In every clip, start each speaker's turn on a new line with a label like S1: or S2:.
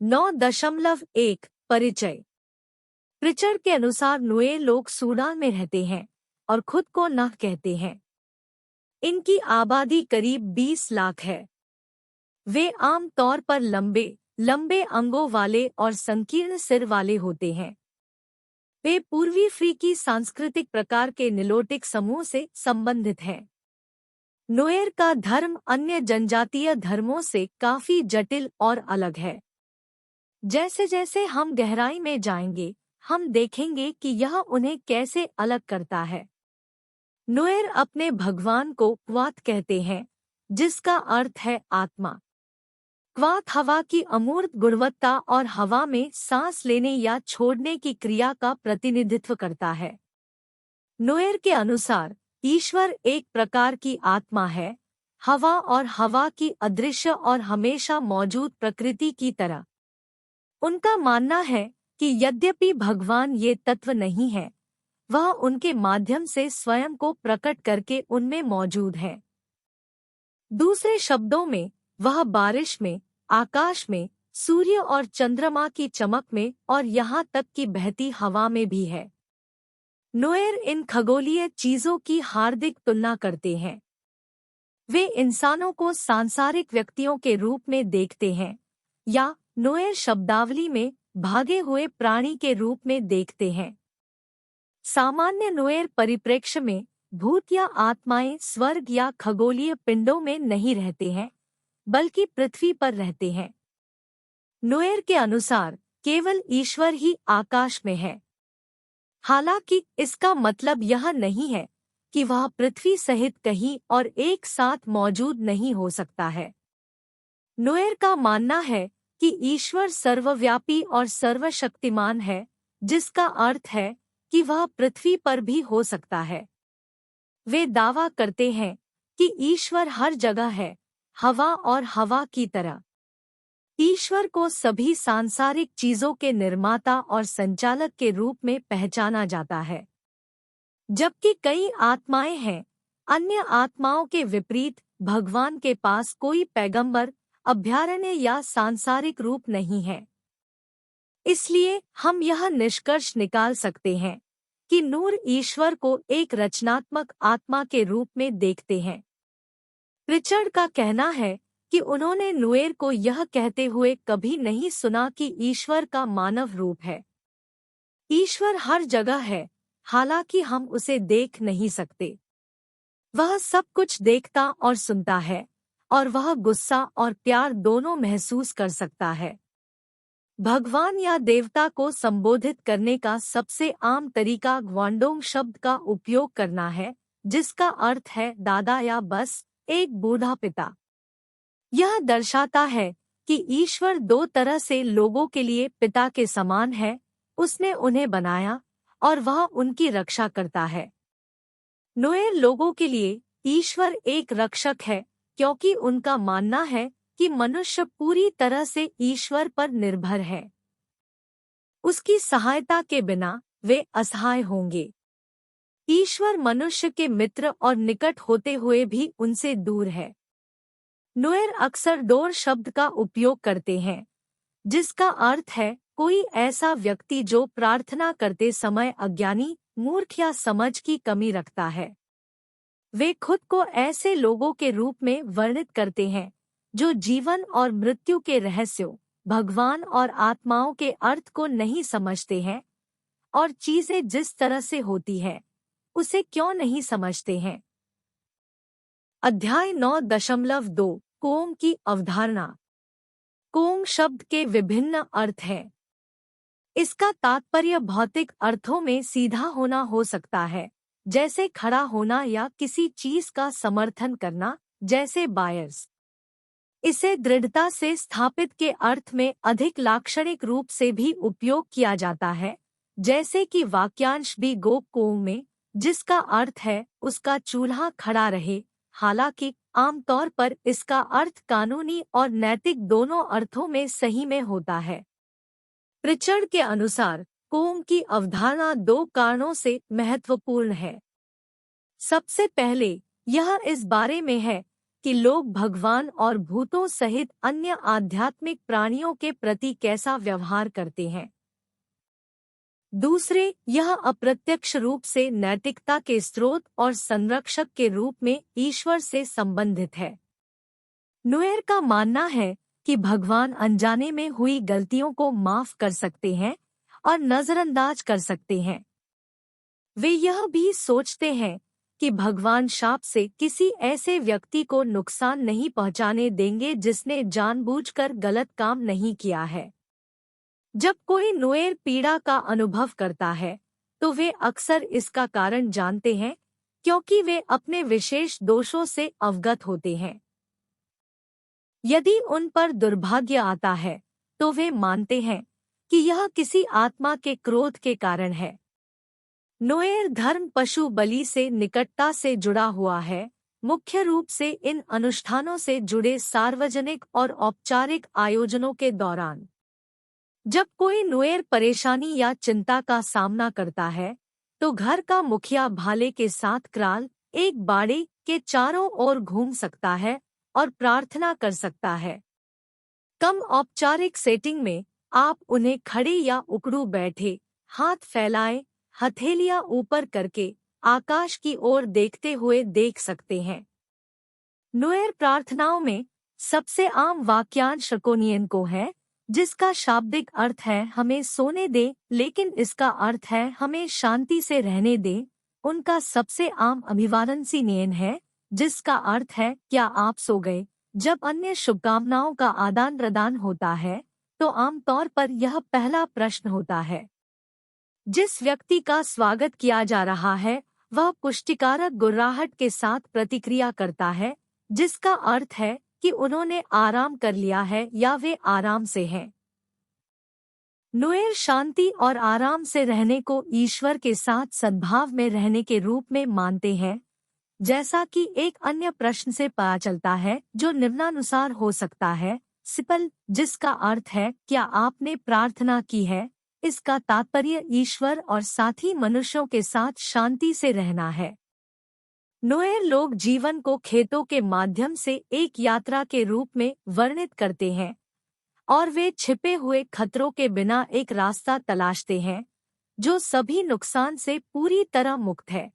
S1: 9.1 परिचय। प्रिचर्ड के अनुसार नुएर लोग सूडान में रहते हैं और खुद को नह कहते हैं। इनकी आबादी करीब 20 लाख है। वे आम तौर पर लंबे लंबे अंगों वाले और संकीर्ण सिर वाले होते हैं। वे पूर्वी अफ्रीकी सांस्कृतिक प्रकार के निलोटिक समूह से संबंधित हैं। नुएर का धर्म अन्य जनजातीय धर्मों से काफी जटिल और अलग है। जैसे जैसे हम गहराई में जाएंगे, हम देखेंगे कि यह उन्हें कैसे अलग करता है। नुएर अपने भगवान को क्वाथ कहते हैं, जिसका अर्थ है आत्मा। क्वाथ हवा की अमूर्त गुणवत्ता और हवा में सांस लेने या छोड़ने की क्रिया का प्रतिनिधित्व करता है। नुएर के अनुसार ईश्वर एक प्रकार की आत्मा है, हवा और हवा की अदृश्य और हमेशा मौजूद प्रकृति की तरह। उनका मानना है कि यद्यपि भगवान ये तत्व नहीं है, वह उनके माध्यम से स्वयं को प्रकट करके उनमें मौजूद है। दूसरे शब्दों में, वह बारिश में, आकाश में, सूर्य और चंद्रमा की चमक में और यहाँ तक कि बहती हवा में भी है। नुएर इन खगोलीय चीजों की हार्दिक तुलना करते हैं। वे इंसानों को सांसारिक व्यक्तियों के रूप में देखते हैं या नुएर शब्दावली में भागे हुए प्राणी के रूप में देखते हैं। सामान्य नुएर परिप्रेक्ष्य में भूत या आत्माएं स्वर्ग या खगोलीय पिंडों में नहीं रहते हैं, बल्कि पृथ्वी पर रहते हैं। नुएर के अनुसार केवल ईश्वर ही आकाश में है। हालांकि इसका मतलब यह नहीं है कि वह पृथ्वी सहित कहीं और एक साथ मौजूद नहीं हो सकता है। नुएर का मानना है कि ईश्वर सर्वव्यापी और सर्वशक्तिमान है, जिसका अर्थ है कि वह पृथ्वी पर भी हो सकता है। वे दावा करते हैं कि ईश्वर हर जगह है, हवा और हवा की तरह। ईश्वर को सभी सांसारिक चीजों के निर्माता और संचालक के रूप में पहचाना जाता है। जबकि कई आत्माएं हैं, अन्य आत्माओं के विपरीत भगवान के पास कोई पैगंबर, अभ्यारण्य या सांसारिक रूप नहीं है। इसलिए हम यह निष्कर्ष निकाल सकते हैं कि नूर ईश्वर को एक रचनात्मक आत्मा के रूप में देखते हैं। प्रिचर्ड का कहना है कि उन्होंने नुएर को यह कहते हुए कभी नहीं सुना कि ईश्वर का मानव रूप है। ईश्वर हर जगह है, हालांकि हम उसे देख नहीं सकते। वह सब कुछ देखता और सुनता है, और वह गुस्सा और प्यार दोनों महसूस कर सकता है। भगवान या देवता को संबोधित करने का सबसे आम तरीका ग्वांडोंग शब्द का उपयोग करना है, जिसका अर्थ है दादा या बस एक बूढ़ा पिता। यह दर्शाता है कि ईश्वर दो तरह से लोगों के लिए पिता के समान है। उसने उन्हें बनाया और वह उनकी रक्षा करता है। नुएर लोगों के लिए ईश्वर एक रक्षक है, क्योंकि उनका मानना है कि मनुष्य पूरी तरह से ईश्वर पर निर्भर है। उसकी सहायता के बिना वे असहाय होंगे। ईश्वर मनुष्य के मित्र और निकट होते हुए भी उनसे दूर है। नुएर अक्सर डोर शब्द का उपयोग करते हैं, जिसका अर्थ है कोई ऐसा व्यक्ति जो प्रार्थना करते समय अज्ञानी, मूर्ख या समझ की कमी रखता है। वे खुद को ऐसे लोगों के रूप में वर्णित करते हैं जो जीवन और मृत्यु के रहस्यों, भगवान और आत्माओं के अर्थ को नहीं समझते हैं और चीजें जिस तरह से होती है उसे क्यों नहीं समझते हैं। अध्याय 9.2 कोंग की अवधारणा। कोंग शब्द के विभिन्न अर्थ हैं। इसका तात्पर्य भौतिक अर्थों में सीधा होना हो सकता है, जैसे खड़ा होना या किसी चीज का समर्थन करना, जैसे बायर्स। इसे दृढ़ता से स्थापित के अर्थ में अधिक लाक्षणिक रूप से भी उपयोग किया जाता है, जैसे कि वाक्यांश भी गो कोंग में, जिसका अर्थ है उसका चूल्हा खड़ा रहे। हालांकि आमतौर पर इसका अर्थ कानूनी और नैतिक दोनों अर्थों में सही में होता है। प्रिचर्ड के अनुसार कोंग की अवधारणा दो कारणों से महत्वपूर्ण है। सबसे पहले यह इस बारे में है कि लोग भगवान और भूतों सहित अन्य आध्यात्मिक प्राणियों के प्रति कैसा व्यवहार करते हैं। दूसरे, यह अप्रत्यक्ष रूप से नैतिकता के स्रोत और संरक्षक के रूप में ईश्वर से संबंधित है। नोएर का मानना है कि भगवान अनजाने में हुई गलतियों को माफ कर सकते हैं और नजरअंदाज कर सकते हैं। वे यह भी सोचते हैं कि भगवान शाप से किसी ऐसे व्यक्ति को नुकसान नहीं पहुंचाने देंगे जिसने जानबूझकर गलत काम नहीं किया है। जब कोई नोएर पीड़ा का अनुभव करता है तो वे अक्सर इसका कारण जानते हैं, क्योंकि वे अपने विशेष दोषों से अवगत होते हैं। यदि उन पर दुर्भाग्य आता है तो वे मानते हैं कि यह किसी आत्मा के क्रोध के कारण है। नोएर धर्म पशु बलि से निकटता से जुड़ा हुआ है, मुख्य रूप से इन अनुष्ठानों से जुड़े सार्वजनिक और औपचारिक आयोजनों के दौरान। जब कोई नोएर परेशानी या चिंता का सामना करता है तो घर का मुखिया भाले के साथ क्राल एक बाड़े के चारों ओर घूम सकता है और प्रार्थना कर सकता है। कम औपचारिक सेटिंग में आप उन्हें खड़े या उकड़ू बैठे, हाथ फैलाए, हथेलियां ऊपर करके आकाश की ओर देखते हुए देख सकते हैं। नोएर प्रार्थनाओं में सबसे आम वाक्यांश शकोनियन को है, जिसका शाब्दिक अर्थ है हमें सोने दे, लेकिन इसका अर्थ है हमें शांति से रहने दे। उनका सबसे आम अभिवादन सिनियन है, जिसका अर्थ है क्या आप सो गए। जब अन्य शुभकामनाओं का आदान प्रदान होता है तो आमतौर पर यह पहला प्रश्न होता है। जिस व्यक्ति का स्वागत किया जा रहा है वह पुष्टिकारक गुर्राहट के साथ प्रतिक्रिया करता है, जिसका अर्थ है कि उन्होंने आराम कर लिया है या वे आराम से हैं। नोएर शांति और आराम से रहने को ईश्वर के साथ सद्भाव में रहने के रूप में मानते हैं, जैसा कि एक अन्य प्रश्न से पता चलता है जो निम्नानुसार हो सकता है। सिपल, जिसका अर्थ है क्या आपने प्रार्थना की है। इसका तात्पर्य ईश्वर और साथी मनुष्यों के साथ शांति से रहना है। नोएर लोग जीवन को खेतों के माध्यम से एक यात्रा के रूप में वर्णित करते हैं और वे छिपे हुए खतरों के बिना एक रास्ता तलाशते हैं जो सभी नुकसान से पूरी तरह मुक्त है।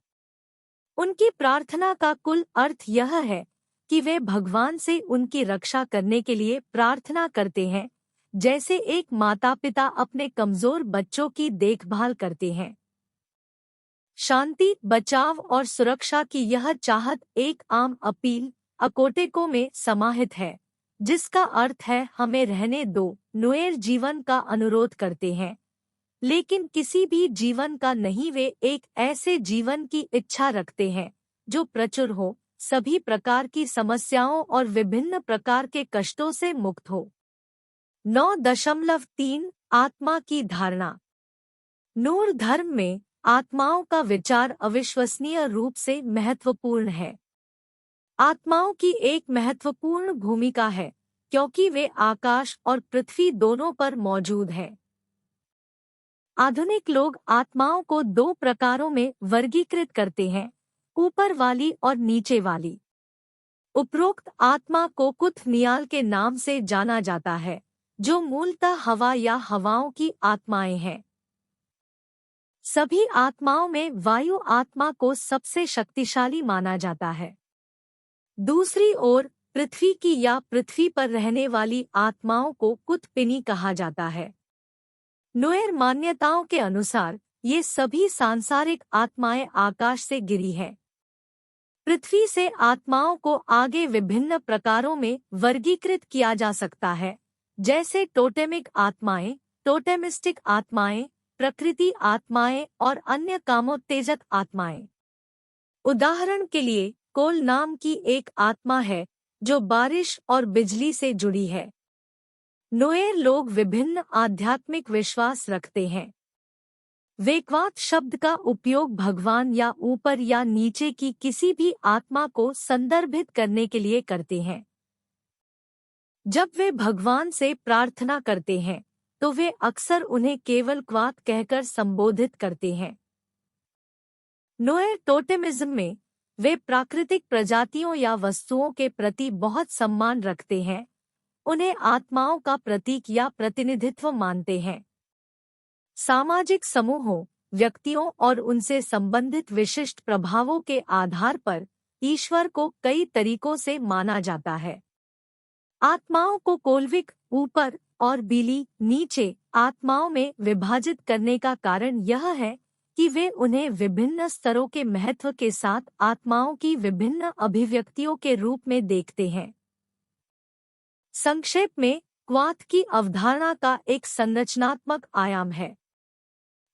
S1: उनकी प्रार्थना का कुल अर्थ यह है कि वे भगवान से उनकी रक्षा करने के लिए प्रार्थना करते हैं, जैसे एक माता पिता अपने कमजोर बच्चों की देखभाल करते हैं। शांति, बचाव और सुरक्षा की यह चाहत एक आम अपील अकोटेको में समाहित है, जिसका अर्थ है हमें रहने दो। नोएर जीवन का अनुरोध करते हैं, लेकिन किसी भी जीवन का नहीं। वे एक ऐसे जीवन की इच्छा रखते हैं जो प्रचुर हो, सभी प्रकार की समस्याओं और विभिन्न प्रकार के कष्टों से मुक्त हो। 9.3 आत्मा की धारणा। नूर धर्म में आत्माओं का विचार अविश्वसनीय रूप से महत्वपूर्ण है। आत्माओं की एक महत्वपूर्ण भूमिका है क्योंकि वे आकाश और पृथ्वी दोनों पर मौजूद हैं। आधुनिक लोग आत्माओं को दो प्रकारों में वर्गीकृत करते हैं, ऊपर वाली और नीचे वाली। उपरोक्त आत्मा को कुथ नियाल के नाम से जाना जाता है, जो मूलतः हवा या हवाओं की आत्माएं हैं। सभी आत्माओं में वायु आत्मा को सबसे शक्तिशाली माना जाता है। दूसरी ओर पृथ्वी की या पृथ्वी पर रहने वाली आत्माओं को कुथपिनी कहा जाता है। नोएर मान्यताओं के अनुसार ये सभी सांसारिक आत्माएं आकाश से गिरी हैं। पृथ्वी से आत्माओं को आगे विभिन्न प्रकारों में वर्गीकृत किया जा सकता है, जैसे टोटेमिक आत्माएं, टोटेमिस्टिक आत्माएं, प्रकृति आत्माएं और अन्य कामोत्तेजक आत्माएं। उदाहरण के लिए कोल नाम की एक आत्मा है जो बारिश और बिजली से जुड़ी है। नोएर लोग विभिन्न आध्यात्मिक विश्वास रखते हैं। वेकवात शब्द का उपयोग भगवान या ऊपर या नीचे की किसी भी आत्मा को संदर्भित करने के लिए करते हैं। जब वे भगवान से प्रार्थना करते हैं तो वे अक्सर उन्हें केवल क्वात कहकर संबोधित करते हैं। नोएर टोटेमिज्म में वे प्राकृतिक प्रजातियों या वस्तुओं के प्रति बहुत सम्मान रखते हैं, उन्हें आत्माओं का प्रतीक या प्रतिनिधित्व मानते हैं। सामाजिक समूहों, व्यक्तियों और उनसे संबंधित विशिष्ट प्रभावों के आधार पर ईश्वर को कई तरीकों से माना जाता है। आत्माओं को कोल्विक ऊपर और बीली नीचे आत्माओं में विभाजित करने का कारण यह है कि वे उन्हें विभिन्न स्तरों के महत्व के साथ आत्माओं की विभिन्न अभिव्यक्तियों के रूप में देखते हैं। संक्षेप में, क्वाथ की अवधारणा का एक संरचनात्मक आयाम है।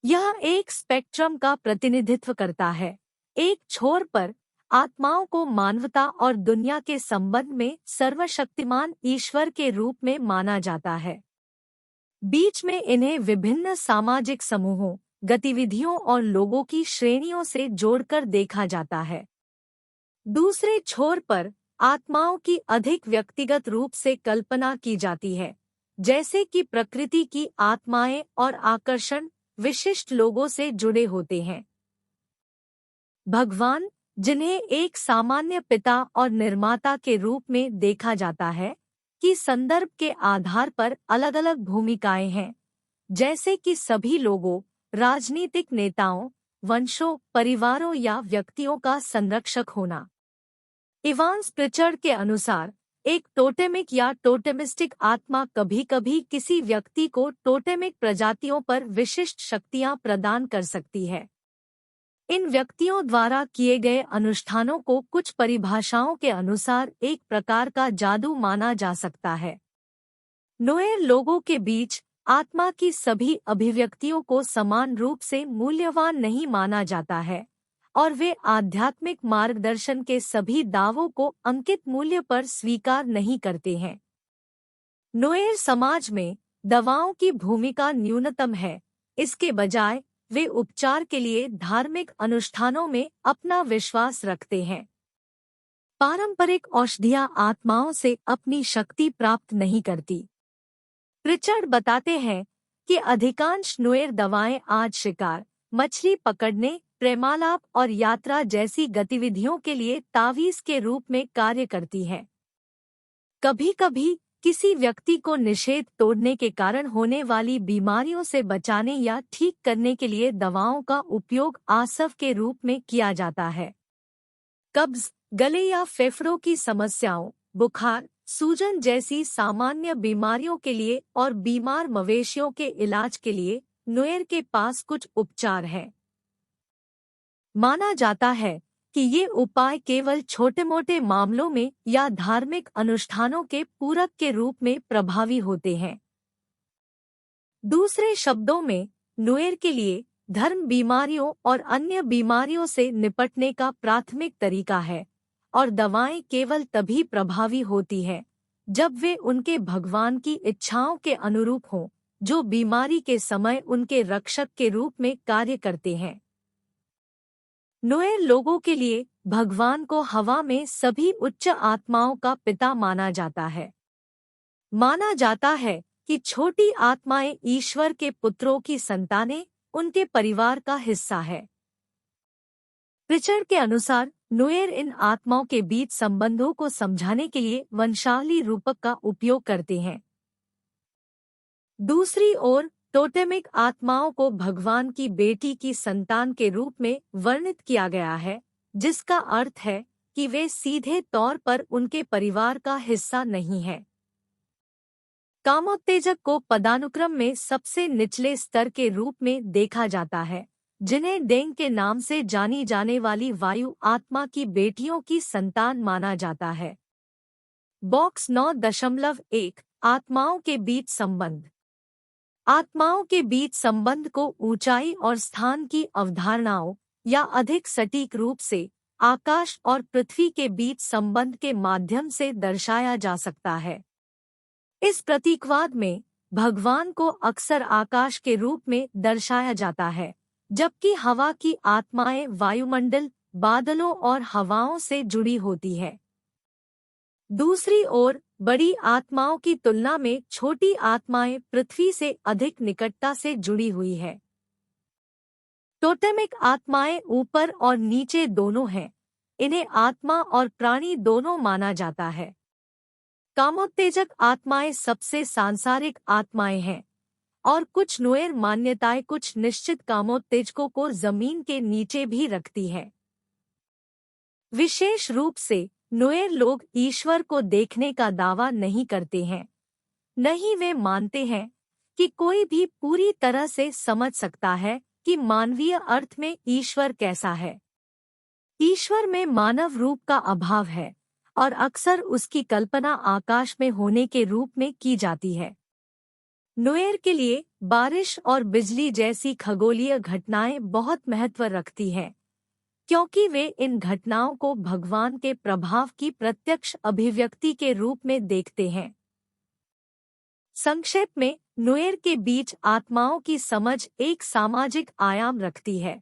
S1: यह एक स्पेक्ट्रम का प्रतिनिधित्व करता है। एक छोर पर आत्माओं को मानवता और दुनिया के संबंध में सर्वशक्तिमान ईश्वर के रूप में माना जाता है। बीच में इन्हें विभिन्न सामाजिक समूहों, गतिविधियों और लोगों की श्रेणियों से जोड़कर देखा जाता है। दूसरे छोर पर आत्माओं की अधिक व्यक्तिगत रूप से कल्पना की जाती है, जैसे कि प्रकृति की आत्माएं और आकर्षण विशिष्ट लोगों से जुड़े होते हैं। भगवान, जिन्हें एक सामान्य पिता और निर्माता के रूप में देखा जाता है, की संदर्भ के आधार पर अलग-अलग भूमिकाएं हैं, जैसे कि सभी लोगों, राजनीतिक नेताओं, वंशों, परिवारों या व्यक्तियों का संरक्षक होना। इवांस प्रिचर्ड के अनुसार, एक टोटेमिक या टोटेमिस्टिक आत्मा कभी-कभी किसी व्यक्ति को टोटेमिक प्रजातियों पर विशिष्ट शक्तियां प्रदान कर सकती है। इन व्यक्तियों द्वारा किए गए अनुष्ठानों को कुछ परिभाषाओं के अनुसार एक प्रकार का जादू माना जा सकता है। नोएर लोगों के बीच आत्मा की सभी अभिव्यक्तियों को समान रूप से मूल्यवान नहीं माना जाता है और वे आध्यात्मिक मार्गदर्शन के सभी दावों को अंकित मूल्य पर स्वीकार नहीं करते हैं। नोएर समाज में दवाओं की भूमिका न्यूनतम है, इसके बजाय वे उपचार के लिए धार्मिक अनुष्ठानों में अपना विश्वास रखते हैं। पारंपरिक औषधियां आत्माओं से अपनी शक्ति प्राप्त नहीं करती। प्रिचर्ड बताते हैं कि अधिकांश नोएर दवाएं आज शिकार, मछली पकड़ने, प्रेमालाप और यात्रा जैसी गतिविधियों के लिए तावीज के रूप में कार्य करती हैं। कभी-कभी किसी व्यक्ति को निषेध तोड़ने के कारण होने वाली बीमारियों से बचाने या ठीक करने के लिए दवाओं का उपयोग आसव के रूप में किया जाता है। कब्ज, गले या फेफड़ों की समस्याओं, बुखार, सूजन जैसी सामान्य बीमारियों के लिए और बीमार मवेशियों के इलाज के लिए नोएर के पास कुछ उपचार हैं। माना जाता है कि ये उपाय केवल छोटे-मोटे मामलों में या धार्मिक अनुष्ठानों के पूरक के रूप में प्रभावी होते हैं। दूसरे शब्दों में, नोएर के लिए धर्म बीमारियों और अन्य बीमारियों से निपटने का प्राथमिक तरीका है और दवाएं केवल तभी प्रभावी होती हैं जब वे उनके भगवान की इच्छाओं के अनुरूप हों, जो बीमारी के समय उनके रक्षक के रूप में कार्य करते हैं। नोएर लोगों के लिए भगवान को हवा में सभी उच्च आत्माओं का पिता माना जाता है। माना जाता है कि छोटी आत्माएं ईश्वर के पुत्रों की संतानें उनके परिवार का हिस्सा है। प्रिचर्ड के अनुसार नोएर इन आत्माओं के बीच संबंधों को समझाने के लिए वंशावली रूपक का उपयोग करते हैं। दूसरी ओर, टोटेमिक आत्माओं को भगवान की बेटी की संतान के रूप में वर्णित किया गया है, जिसका अर्थ है कि वे सीधे तौर पर उनके परिवार का हिस्सा नहीं हैं। कामोत्तेजक को पदानुक्रम में सबसे निचले स्तर के रूप में देखा जाता है, जिन्हें डेंग के नाम से जानी जाने वाली वायु आत्मा की बेटियों की संतान माना जाता है। बॉक्स 9.1 आत्माओं के बीच संबंध। आत्माओं के बीच संबंध को ऊंचाई और स्थान की अवधारणाओं या अधिक सटीक रूप से आकाश और पृथ्वी के बीच संबंध के माध्यम से दर्शाया जा सकता है। इस प्रतीकवाद में भगवान को अक्सर आकाश के रूप में दर्शाया जाता है, जबकि हवा की आत्माएं वायुमंडल, बादलों और हवाओं से जुड़ी होती है। दूसरी ओर, बड़ी आत्माओं की तुलना में छोटी आत्माएं पृथ्वी से अधिक निकटता से जुड़ी हुई है। टोटेमिक आत्माएं ऊपर और नीचे दोनों हैं, इन्हें आत्मा और प्राणी दोनों माना जाता है। कामोत्तेजक आत्माएं सबसे सांसारिक आत्माएं हैं और कुछ नुएर मान्यताएं कुछ निश्चित कामोत्तेजकों को जमीन के नीचे भी रखती है। विशेष रूप से नुएर लोग ईश्वर को देखने का दावा नहीं करते हैं, न ही वे मानते हैं कि कोई भी पूरी तरह से समझ सकता है कि मानवीय अर्थ में ईश्वर कैसा है। ईश्वर में मानव रूप का अभाव है और अक्सर उसकी कल्पना आकाश में होने के रूप में की जाती है। नुएर के लिए बारिश और बिजली जैसी खगोलीय घटनाएं बहुत महत्व रखती हैं, क्योंकि वे इन घटनाओं को भगवान के प्रभाव की प्रत्यक्ष अभिव्यक्ति के रूप में देखते हैं। संक्षेप में, नुएर के बीच आत्माओं की समझ एक सामाजिक आयाम रखती है।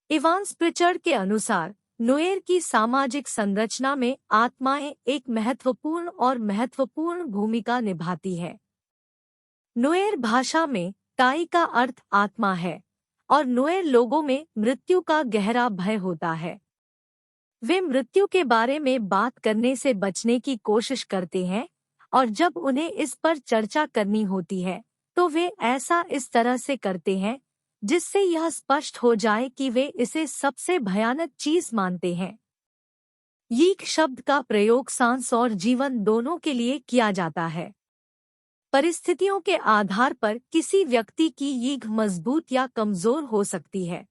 S1: इवांस प्रिचर्ड के अनुसार नुएर की सामाजिक संरचना में आत्माएं एक महत्वपूर्ण भूमिका निभाती है। नुएर भाषा में ताई का अर्थ आत्मा है और नुएर लोगों में मृत्यु का गहरा भय होता है। वे मृत्यु के बारे में बात करने से बचने की कोशिश करते हैं और जब उन्हें इस पर चर्चा करनी होती है तो वे ऐसा इस तरह से करते हैं जिससे यह स्पष्ट हो जाए कि वे इसे सबसे भयानक चीज मानते हैं। यीक शब्द का प्रयोग सांस और जीवन दोनों के लिए किया जाता है। परिस्थितियों के आधार पर किसी व्यक्ति की यीक मजबूत या कमजोर हो सकती है।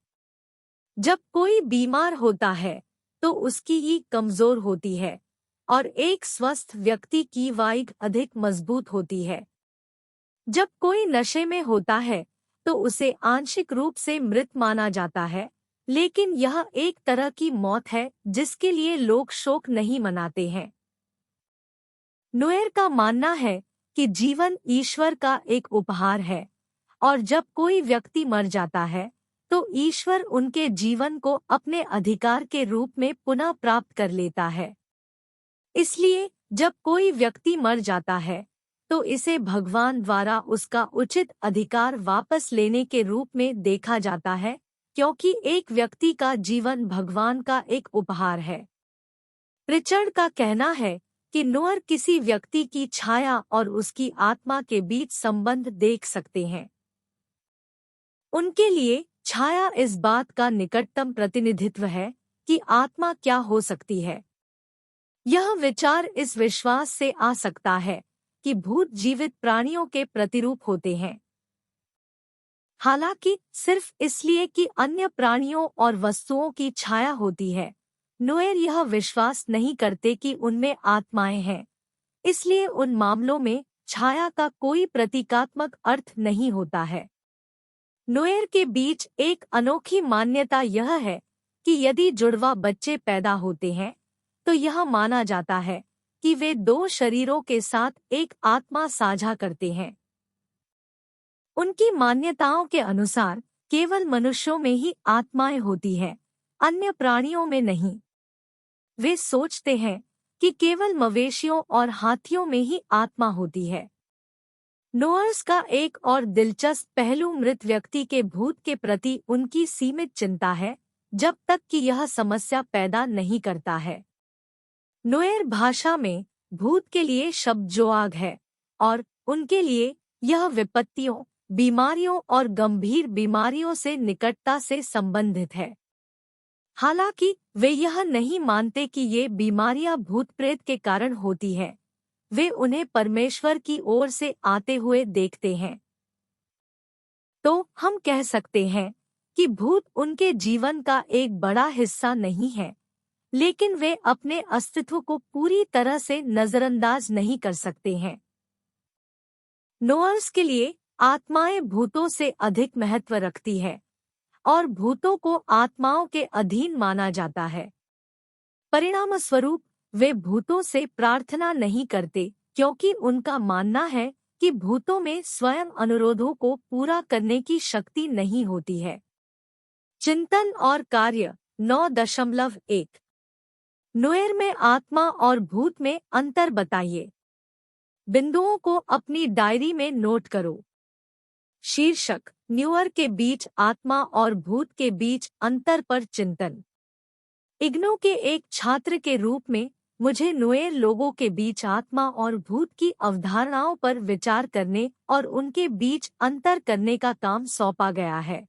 S1: जब कोई बीमार होता है तो उसकी यीक कमजोर होती है और एक स्वस्थ व्यक्ति की वाइग अधिक मजबूत होती है। जब कोई नशे में होता है तो उसे आंशिक रूप से मृत माना जाता है, लेकिन यह एक तरह की मौत है जिसके लिए लोग शोक नहीं मनाते हैं। नुएर का मानना है कि जीवन ईश्वर का एक उपहार है और जब कोई व्यक्ति मर जाता है तो ईश्वर उनके जीवन को अपने अधिकार के रूप में पुनः प्राप्त कर लेता है। इसलिए जब कोई व्यक्ति मर जाता है तो इसे भगवान द्वारा उसका उचित अधिकार वापस लेने के रूप में देखा जाता है, क्योंकि एक व्यक्ति का जीवन भगवान का एक उपहार है। प्रिचर्ड का कहना है कि नुएर किसी व्यक्ति की छाया और उसकी आत्मा के बीच संबंध देख सकते हैं। उनके लिए छाया इस बात का निकटतम प्रतिनिधित्व है कि आत्मा क्या हो सकती है। यह विचार इस विश्वास से आ सकता है कि भूत जीवित प्राणियों के प्रतिरूप होते हैं, हालांकि सिर्फ इसलिए कि अन्य प्राणियों और वस्तुओं की छाया होती है। नुएर यह विश्वास नहीं करते कि उनमें आत्माएं हैं, इसलिए उन मामलों में छाया का कोई प्रतीकात्मक अर्थ नहीं होता है। नुएर के बीच एक अनोखी मान्यता यह है कि यदि जुड़वा बच्चे पैदा होते हैं तो यह माना जाता है कि वे दो शरीरों के साथ एक आत्मा साझा करते हैं। उनकी मान्यताओं के अनुसार केवल मनुष्यों में ही आत्माएं होती हैं, अन्य प्राणियों में नहीं। वे सोचते हैं कि केवल मवेशियों और हाथियों में ही आत्मा होती है। नुएर्स का एक और दिलचस्प पहलू मृत व्यक्ति के भूत के प्रति उनकी सीमित चिंता है, जब तक कि यह समस्या पैदा नहीं करता है। नुएर भाषा में भूत के लिए शब्द जोआग है और उनके लिए यह विपत्तियों, बीमारियों और गंभीर बीमारियों से निकटता से संबंधित है। हालांकि वे यह नहीं मानते कि ये बीमारियां भूत प्रेत के कारण होती हैं, वे उन्हें परमेश्वर की ओर से आते हुए देखते हैं। तो हम कह सकते हैं कि भूत उनके जीवन का एक बड़ा हिस्सा नहीं है, लेकिन वे अपने अस्तित्व को पूरी तरह से नजरअंदाज नहीं कर सकते हैं। नुएर्स के लिए आत्माएं भूतों से अधिक महत्व रखती है और भूतों को आत्माओं के अधीन माना जाता है। परिणामस्वरूप वे भूतों से प्रार्थना नहीं करते, क्योंकि उनका मानना है कि भूतों में स्वयं अनुरोधों को पूरा करने की शक्ति नहीं होती है। चिंतन और कार्य 9.1 नुएर में आत्मा और भूत में अंतर बताइए। बिंदुओं को अपनी डायरी में नोट करो। शीर्षक: नुएर के बीच आत्मा और भूत के बीच अंतर पर चिंतन। इग्नू के एक छात्र के रूप में मुझे नुएर लोगों के बीच आत्मा और भूत की अवधारणाओं पर विचार करने और उनके बीच अंतर करने का काम सौंपा गया है।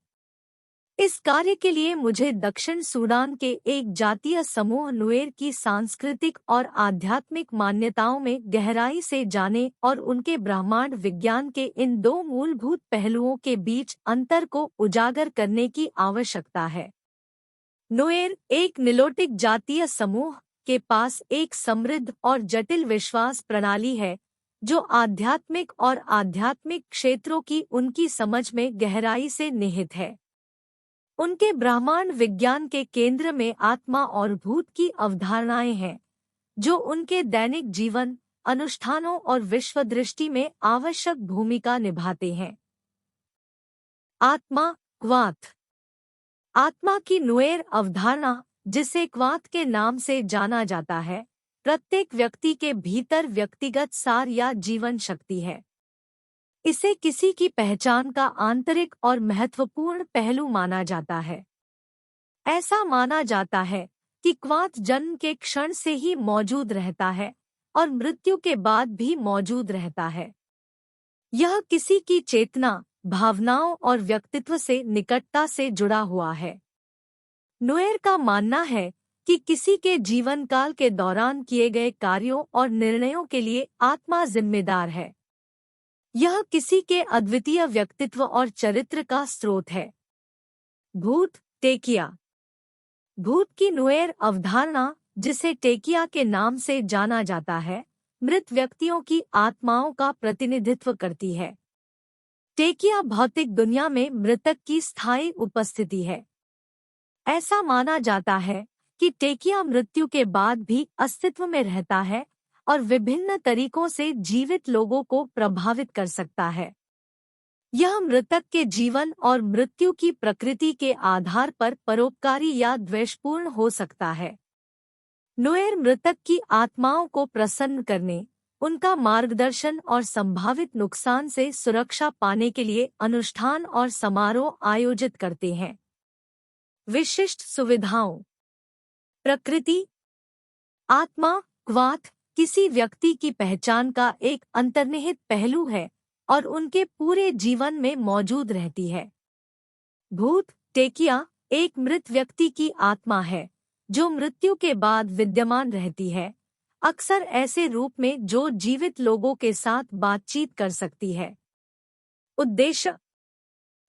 S1: इस कार्य के लिए मुझे दक्षिण सूडान के एक जातीय समूह नुएर की सांस्कृतिक और आध्यात्मिक मान्यताओं में गहराई से जाने और उनके ब्रह्मांड विज्ञान के इन दो मूलभूत पहलुओं के बीच अंतर को उजागर करने की आवश्यकता है। नुएर एक निलोटिक जातीय समूह के पास एक समृद्ध और जटिल विश्वास प्रणाली है जो आध्यात्मिक और आध्यात्मिक क्षेत्रों की उनकी समझ में गहराई से निहित है। उनके ब्रह्मांड विज्ञान के केंद्र में आत्मा और भूत की अवधारणाएं हैं जो उनके दैनिक जीवन, अनुष्ठानों और विश्वदृष्टि में आवश्यक भूमिका निभाते हैं। आत्मा, क्वाथ। आत्मा की नुएर अवधारणा, जिसे क्वाथ के नाम से जाना जाता है, प्रत्येक व्यक्ति के भीतर व्यक्तिगत सार या जीवन शक्ति है। इसे किसी की पहचान का आंतरिक और महत्वपूर्ण पहलू माना जाता है। ऐसा माना जाता है कि क्वाथ जन्म के क्षण से ही मौजूद रहता है और मृत्यु के बाद भी मौजूद रहता है। यह किसी की चेतना, भावनाओं और व्यक्तित्व से निकटता से जुड़ा हुआ है। नुएर का मानना है कि किसी के जीवन काल के दौरान किए गए कार्यों और निर्णयों के लिए आत्मा जिम्मेदार है। यह किसी के अद्वितीय व्यक्तित्व और चरित्र का स्रोत है। भूत, टेकिया। भूत की नुएर अवधारणा, जिसे टेकिया के नाम से जाना जाता है, मृत व्यक्तियों की आत्माओं का प्रतिनिधित्व करती है। टेकिया भौतिक दुनिया में मृतक की स्थायी उपस्थिति है। ऐसा माना जाता है कि टेकिया मृत्यु के बाद भी अस्तित्व में रहता है और विभिन्न तरीकों से जीवित लोगों को प्रभावित कर सकता है। यह मृतक के जीवन और मृत्यु की प्रकृति के आधार पर परोपकारी या द्वेषपूर्ण हो सकता है। नुएर मृतक की आत्माओं को प्रसन्न करने, उनका मार्गदर्शन और संभावित नुकसान से सुरक्षा पाने के लिए अनुष्ठान और समारोह आयोजित करते हैं। विशिष्ट सुविधाओं। प्रकृति। आत्मा, क्वाथ, किसी व्यक्ति की पहचान का एक अंतर्निहित पहलू है और उनके पूरे जीवन में मौजूद रहती है। भूत, टेकिया, एक मृत व्यक्ति की आत्मा है जो मृत्यु के बाद विद्यमान रहती है, अक्सर ऐसे रूप में जो जीवित लोगों के साथ बातचीत कर सकती है। उद्देश्य।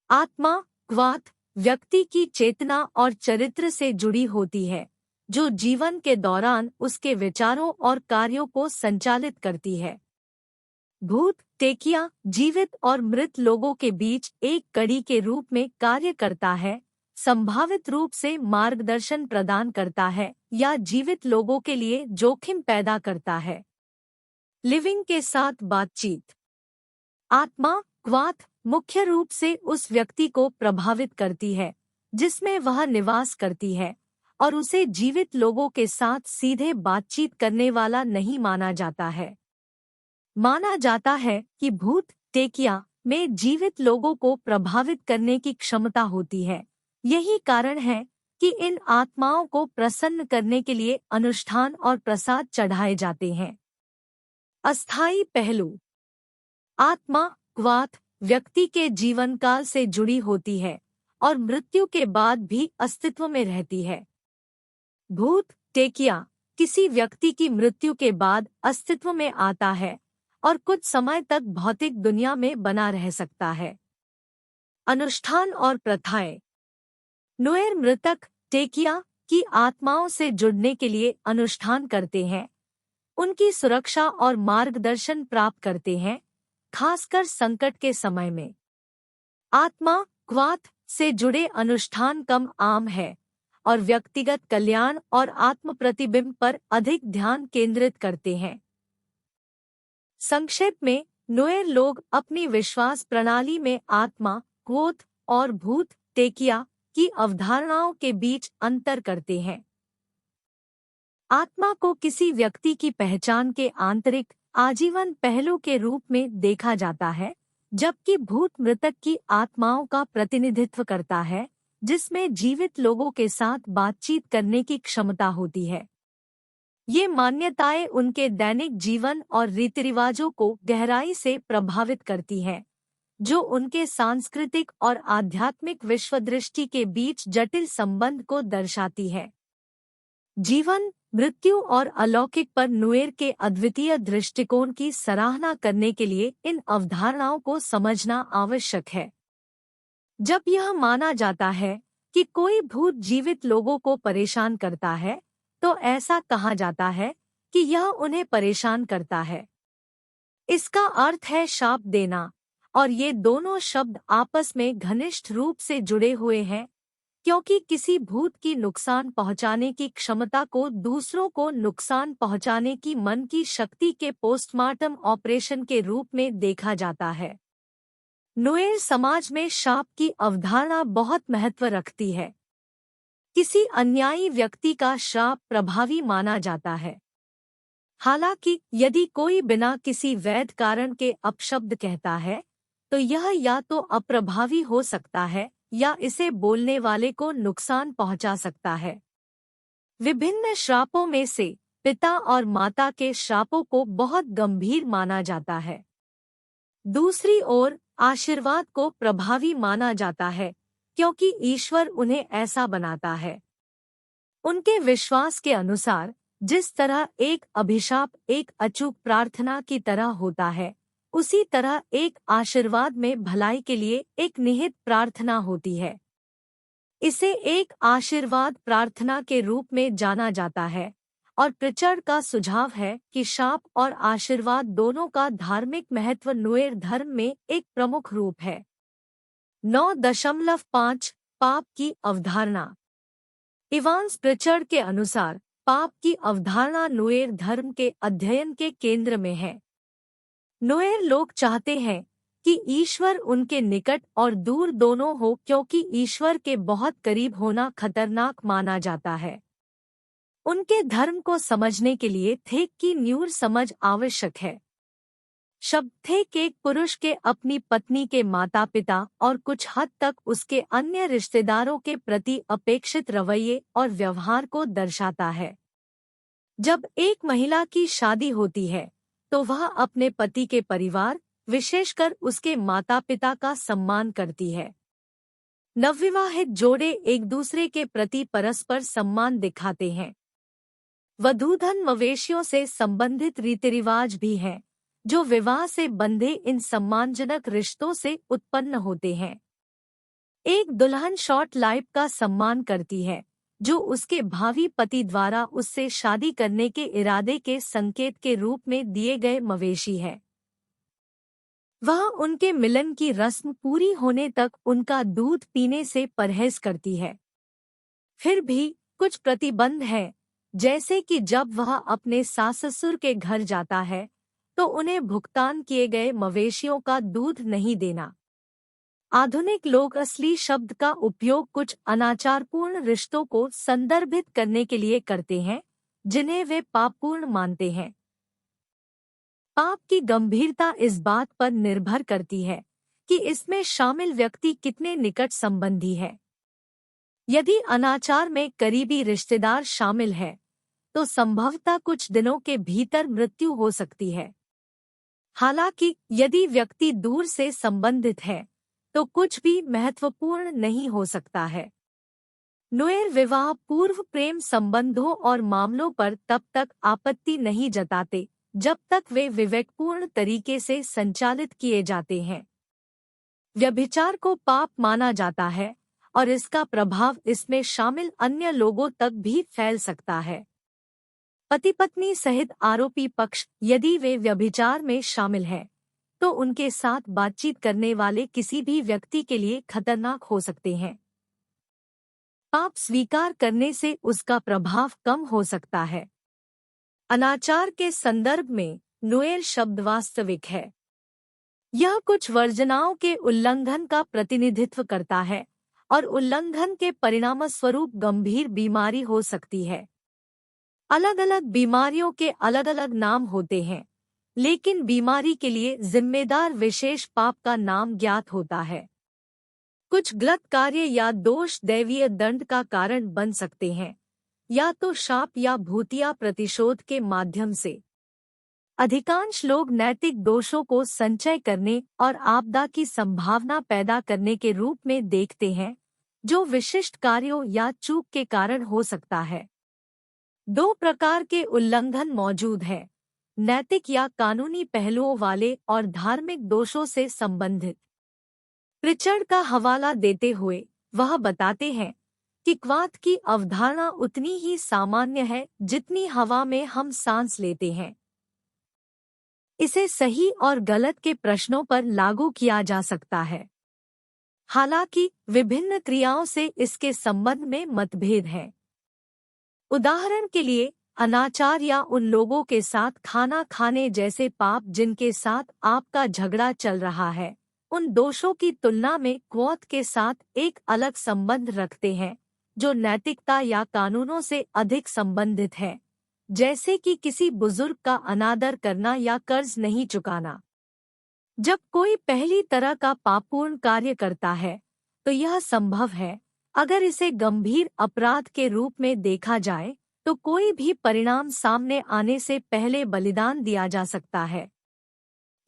S1: आत्मा, क्वाथ, व्यक्ति की चेतना और चरित्र से जुड़ी होती है जो जीवन के दौरान उसके विचारों और कार्यों को संचालित करती है। भूत, टेकिया, जीवित और मृत लोगों के बीच एक कड़ी के रूप में कार्य करता है, संभावित रूप से मार्गदर्शन प्रदान करता है या जीवित लोगों के लिए जोखिम पैदा करता है। लिविंग के साथ बातचीत। आत्मा, क्वाथ, मुख्य रूप से उस व्यक्ति को प्रभावित करती है जिसमें वह निवास करती है और उसे जीवित लोगों के साथ सीधे बातचीत करने वाला नहीं माना जाता है। माना जाता है कि भूत, टेकिया में जीवित लोगों को प्रभावित करने की क्षमता होती है। यही कारण है कि इन आत्माओं को प्रसन्न करने के लिए अनुष्ठान और प्रसाद चढ़ाए जाते हैं। अस्थायी पहलू। आत्मा, क्वाथ, व्यक्ति के जीवन काल से जुड़ी होती है और मृत्यु के बाद भी अस्तित्व में रहती है। भूत, टेकिया, किसी व्यक्ति की मृत्यु के बाद अस्तित्व में आता है और कुछ समय तक भौतिक दुनिया में बना रह सकता है। अनुष्ठान और प्रथाएं। नुएर मृतक, टेकिया की आत्माओं से जुड़ने के लिए अनुष्ठान करते हैं, उनकी सुरक्षा और मार्गदर्शन प्राप्त करते हैं, खासकर संकट के समय में। आत्मा, क्वाथ से जुड़े अनुष्ठान कम आम है और व्यक्तिगत कल्याण और आत्म प्रतिबिंब पर अधिक ध्यान केंद्रित करते हैं। संक्षेप में, नुएर लोग अपनी विश्वास प्रणाली में आत्मा, क्वाथ और भूत, टेकिया की अवधारणाओं के बीच अंतर करते हैं। आत्मा को किसी व्यक्ति की पहचान के आंतरिक, आजीवन पहलू के रूप में देखा जाता है, जबकि भूत मृतक की आत्माओं का प्रतिनिधित्व करता है जिसमें जीवित लोगों के साथ बातचीत करने की क्षमता होती है। ये मान्यताएं उनके दैनिक जीवन और रीति रिवाजों को गहराई से प्रभावित करती हैं, जो उनके सांस्कृतिक और आध्यात्मिक विश्वदृष्टि के बीच जटिल संबंध को दर्शाती है। जीवन, मृत्यु और अलौकिक पर नुएर के अद्वितीय दृष्टिकोण की सराहना करने के लिए इन अवधारणाओं को समझना आवश्यक है। जब यह माना जाता है कि कोई भूत जीवित लोगों को परेशान करता है, तो ऐसा कहा जाता है कि यह उन्हें परेशान करता है। इसका अर्थ है शाप देना, और ये दोनों शब्द आपस में घनिष्ठ रूप से जुड़े हुए हैं, क्योंकि किसी भूत की नुकसान पहुंचाने की क्षमता को दूसरों को नुकसान पहुंचाने की मन की शक्ति के पोस्टमार्टम ऑपरेशन के रूप में देखा जाता है। नुएर समाज में शाप की अवधारणा बहुत महत्व रखती है। किसी अन्यायी व्यक्ति का श्राप प्रभावी माना जाता है। हालांकि यदि कोई बिना किसी वैध कारण के अपशब्द कहता है, तो यह या तो अप्रभावी हो सकता है या इसे बोलने वाले को नुकसान पहुंचा सकता है। विभिन्न श्रापों में से पिता और माता के श्रापों को बहुत गंभीर माना जाता है। दूसरी ओर आशीर्वाद को प्रभावी माना जाता है, क्योंकि ईश्वर उन्हें ऐसा बनाता है। उनके विश्वास के अनुसार जिस तरह एक अभिशाप एक अचूक प्रार्थना की तरह होता है, उसी तरह एक आशीर्वाद में भलाई के लिए एक निहित प्रार्थना होती है। इसे एक आशीर्वाद प्रार्थना के रूप में जाना जाता है, और प्रिचर्ड का सुझाव है कि शाप और आशीर्वाद दोनों का धार्मिक महत्व नुएर धर्म में एक प्रमुख रूप है। 9.5 पाप की अवधारणा। इवांस प्रिचर्ड के अनुसार पाप की अवधारणा नुएर धर्म के अध्ययन के केंद्र में है। नुएर लोग चाहते हैं कि ईश्वर उनके निकट और दूर दोनों हो, क्योंकि ईश्वर के बहुत करीब होना खतरनाक माना जाता है। उनके धर्म को समझने के लिए थेक की न्यूर समझ आवश्यक है। शब्द थेक एक पुरुष के अपनी पत्नी के माता पिता और कुछ हद तक उसके अन्य रिश्तेदारों के प्रति अपेक्षित रवैये और व्यवहार को दर्शाता है। जब एक महिला की शादी होती है, तो वह अपने पति के परिवार, विशेषकर उसके माता पिता का सम्मान करती है। नवविवाहित जोड़े एक दूसरे के प्रति परस्पर सम्मान दिखाते हैं। वधूधन मवेशियों से संबंधित रीति रिवाज भी हैं, जो विवाह से बंधे इन सम्मानजनक रिश्तों से उत्पन्न होते हैं। एक दुल्हन शॉर्ट लाइफ का सम्मान करती है, जो उसके भावी पति द्वारा उससे शादी करने के इरादे के संकेत के रूप में दिए गए मवेशी है। वह उनके मिलन की रस्म पूरी होने तक उनका दूध पीने से परहेज करती है। फिर भी कुछ प्रतिबंध हैं, जैसे कि जब वह अपने सास ससुर के घर जाता है, तो उन्हें भुगतान किए गए मवेशियों का दूध नहीं देना। आधुनिक लोग असली शब्द का उपयोग कुछ अनाचारपूर्ण रिश्तों को संदर्भित करने के लिए करते हैं, जिन्हें वे पापपूर्ण मानते हैं। पाप की गंभीरता इस बात पर निर्भर करती है कि इसमें शामिल व्यक्ति कितने निकट संबंधी है। यदि अनाचार में करीबी रिश्तेदार शामिल है, तो संभवतः कुछ दिनों के भीतर मृत्यु हो सकती है। हालांकि यदि व्यक्ति दूर से संबंधित है, तो कुछ भी महत्वपूर्ण नहीं हो सकता है। नुएर विवाह पूर्व प्रेम संबंधों और मामलों पर तब तक आपत्ति नहीं जताते जब तक वे विवेकपूर्ण तरीके से संचालित किए जाते हैं। व्यभिचार को पाप माना जाता है, और इसका प्रभाव इसमें शामिल अन्य लोगों तक भी फैल सकता है। पति पत्नी सहित आरोपी पक्ष, यदि वे व्यभिचार में शामिल हैं, तो उनके साथ बातचीत करने वाले किसी भी व्यक्ति के लिए खतरनाक हो सकते हैं। पाप स्वीकार करने से उसका प्रभाव कम हो सकता है। अनाचार के संदर्भ में नुएर शब्द वास्तविक है। यह कुछ वर्जनाओं के उल्लंघन का प्रतिनिधित्व करता है, और उल्लंघन के परिणामस्वरूप गंभीर बीमारी हो सकती है। अलग अलग बीमारियों के अलग अलग नाम होते हैं, लेकिन बीमारी के लिए जिम्मेदार विशेष पाप का नाम ज्ञात होता है। कुछ गलत कार्य या दोष दैवीय दंड का कारण बन सकते हैं, या तो शाप या भूतिया प्रतिशोध के माध्यम से। अधिकांश लोग नैतिक दोषों को संचय करने और आपदा की संभावना पैदा करने के रूप में देखते हैं, जो विशिष्ट कार्यों या चूक के कारण हो सकता है। दो प्रकार के उल्लंघन मौजूद हैं, नैतिक या कानूनी पहलुओं वाले और धार्मिक दोषों से संबंधित। प्रिचर्ड का हवाला देते हुए वह बताते हैं कि क्वाथ की अवधारणा उतनी ही सामान्य है जितनी हवा में हम सांस लेते हैं। इसे सही और गलत के प्रश्नों पर लागू किया जा सकता है। हालांकि विभिन्न क्रियाओं से इसके संबंध में मतभेद है। उदाहरण के लिए अनाचार या उन लोगों के साथ खाना खाने जैसे पाप जिनके साथ आपका झगड़ा चल रहा है, उन दोषों की तुलना में क्वाथ के साथ एक अलग संबंध रखते हैं, जो नैतिकता या कानूनों से अधिक संबंधित है, जैसे कि किसी बुजुर्ग का अनादर करना या कर्ज नहीं चुकाना। जब कोई पहली तरह का पापपूर्ण कार्य करता है, तो यह संभव है। अगर इसे गंभीर अपराध के रूप में देखा जाए, तो कोई भी परिणाम सामने आने से पहले बलिदान दिया जा सकता है।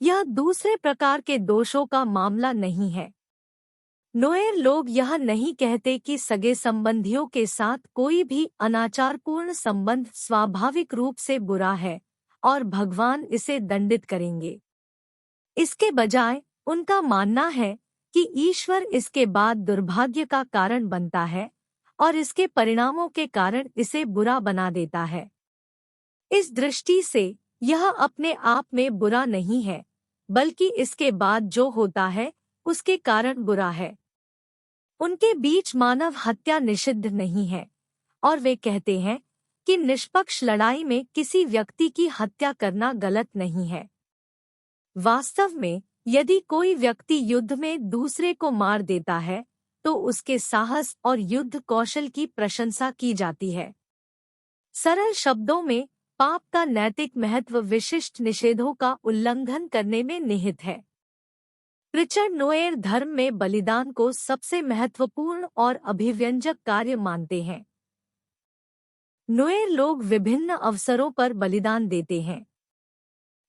S1: यह दूसरे प्रकार के दोषों का मामला नहीं है। नोएर लोग यह नहीं कहते कि सगे संबंधियों के साथ कोई भी अनाचारपूर्ण संबंध स्वाभाविक रूप से बुरा है और भगवान इसे दंडित करेंगे। इसके बजाय उनका मानना है कि ईश्वर इसके बाद दुर्भाग्य का कारण बनता है और इसके परिणामों के कारण इसे बुरा बना देता है। इस दृष्टि से यह अपने आप में बुरा नहीं है, बल्कि इसके बाद जो होता है उसके कारण बुरा है। उनके बीच मानव हत्या निषिद्ध नहीं है और वे कहते हैं कि निष्पक्ष लड़ाई में किसी व्यक्ति की हत्या करना गलत नहीं है। वास्तव में यदि कोई व्यक्ति युद्ध में दूसरे को मार देता है, तो उसके साहस और युद्ध कौशल की प्रशंसा की जाती है। सरल शब्दों में, पाप का नैतिक महत्व विशिष्ट निषेधों का उल्लंघन करने में निहित है। प्रिचर्ड नोएर धर्म में बलिदान को सबसे महत्वपूर्ण और अभिव्यंजक कार्य मानते हैं। नोएर लोग विभिन्न अवसरों पर बलिदान देते हैं।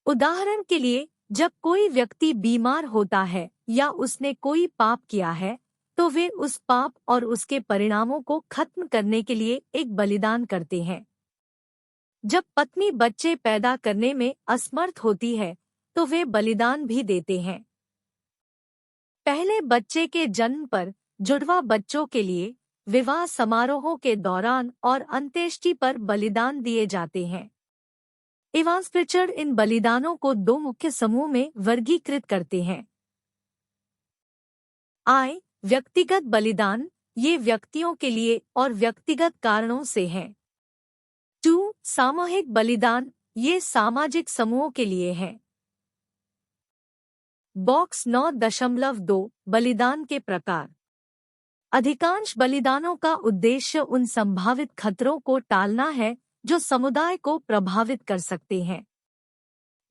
S1: उदाहरण के लिए, जब कोई व्यक्ति बीमार होता है या उसने कोई पाप किया है, तो वे उस पाप और उसके परिणामों को खत्म करने के लिए एक बलिदान करते हैं। जब पत्नी बच्चे पैदा करने में असमर्थ होती है, तो वे बलिदान भी देते हैं। पहले बच्चे के जन्म पर, जुड़वा बच्चों के लिए, विवाह समारोहों के दौरान और अंत्येष्टि पर बलिदान दिए जाते हैं। इवांस प्रिचर्ड इन बलिदानों को दो मुख्य समूह में वर्गीकृत करते हैं। व्यक्तिगत बलिदान, ये व्यक्तियों के लिए और व्यक्तिगत कारणों से हैं। 2. सामूहिक बलिदान, ये सामाजिक समूहों के लिए हैं। बॉक्स 9.2 बलिदान के प्रकार। अधिकांश बलिदानों का उद्देश्य उन संभावित खतरों को टालना है जो समुदाय को प्रभावित कर सकते हैं।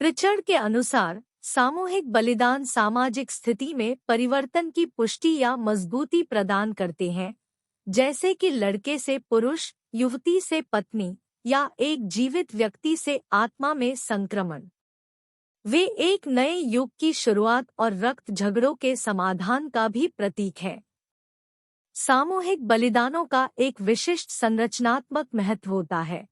S1: प्रिचर्ड के अनुसार सामूहिक बलिदान सामाजिक स्थिति में परिवर्तन की पुष्टि या मजबूती प्रदान करते हैं, जैसे कि लड़के से पुरुष, युवती से पत्नी या एक जीवित व्यक्ति से आत्मा में संक्रमण। वे एक नए युग की शुरुआत और रक्त झगड़ों के समाधान का भी प्रतीक है। सामूहिक बलिदानों का एक विशिष्ट संरचनात्मक महत्व होता है।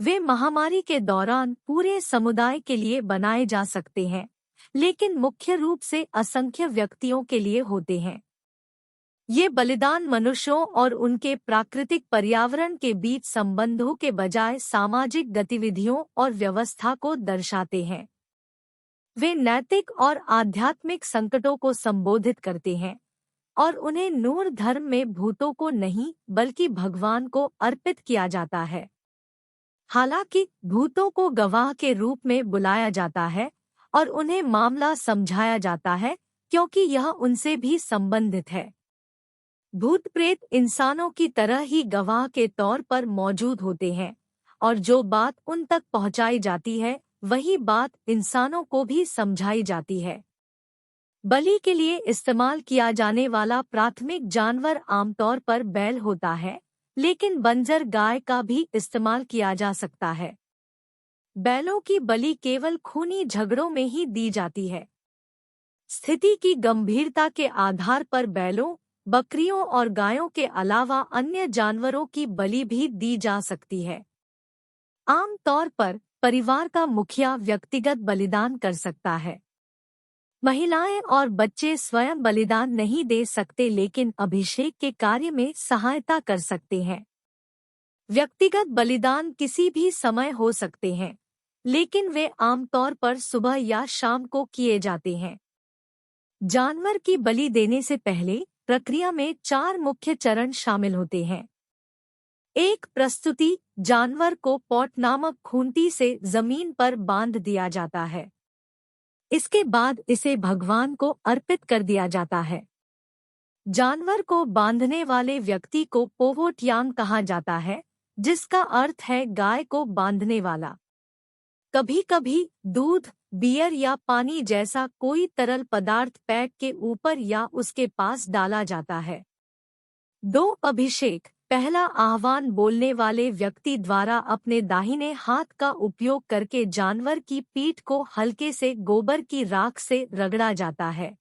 S1: वे महामारी के दौरान पूरे समुदाय के लिए बनाए जा सकते हैं, लेकिन मुख्य रूप से असंख्य व्यक्तियों के लिए होते हैं। ये बलिदान मनुष्यों और उनके प्राकृतिक पर्यावरण के बीच संबंधों के बजाय सामाजिक गतिविधियों और व्यवस्था को दर्शाते हैं। वे नैतिक और आध्यात्मिक संकटों को संबोधित करते हैं और उन्हें नूर धर्म में भूतों को नहीं बल्कि भगवान को अर्पित किया जाता है। हालांकि भूतों को गवाह के रूप में बुलाया जाता है और उन्हें मामला समझाया जाता है, क्योंकि यह उनसे भी संबंधित है। भूत प्रेत इंसानों की तरह ही गवाह के तौर पर मौजूद होते हैं और जो बात उन तक पहुंचाई जाती है, वही बात इंसानों को भी समझाई जाती है। बलि के लिए इस्तेमाल किया जाने वाला प्राथमिक जानवर आमतौर पर बैल होता है, लेकिन बंजर गाय का भी इस्तेमाल किया जा सकता है। बैलों की बलि केवल खूनी झगड़ों में ही दी जाती है। स्थिति की गंभीरता के आधार पर बैलों, बकरियों और गायों के अलावा अन्य जानवरों की बलि भी दी जा सकती है। आम तौर पर परिवार का मुखिया व्यक्तिगत बलिदान कर सकता है। महिलाएं और बच्चे स्वयं बलिदान नहीं दे सकते, लेकिन अभिषेक के कार्य में सहायता कर सकते हैं। व्यक्तिगत बलिदान किसी भी समय हो सकते हैं, लेकिन वे आमतौर पर सुबह या शाम को किए जाते हैं। जानवर की बलि देने से पहले प्रक्रिया में 4 मुख्य चरण शामिल होते हैं। 1. प्रस्तुति। जानवर को पॉट नामक खूंटी से जमीन पर बांध दिया जाता है। इसके बाद इसे भगवान को अर्पित कर दिया जाता है। जानवर को बांधने वाले व्यक्ति को पोवोटियांग कहा जाता है, जिसका अर्थ है गाय को बांधने वाला। कभी-कभी दूध, बियर या पानी जैसा कोई तरल पदार्थ पैक के ऊपर या उसके पास डाला जाता है। 2. अभिषेक। पहला आह्वान बोलने वाले व्यक्ति द्वारा अपने दाहिने हाथ का उपयोग करके जानवर की पीठ को हल्के से गोबर की राख से रगड़ा जाता है।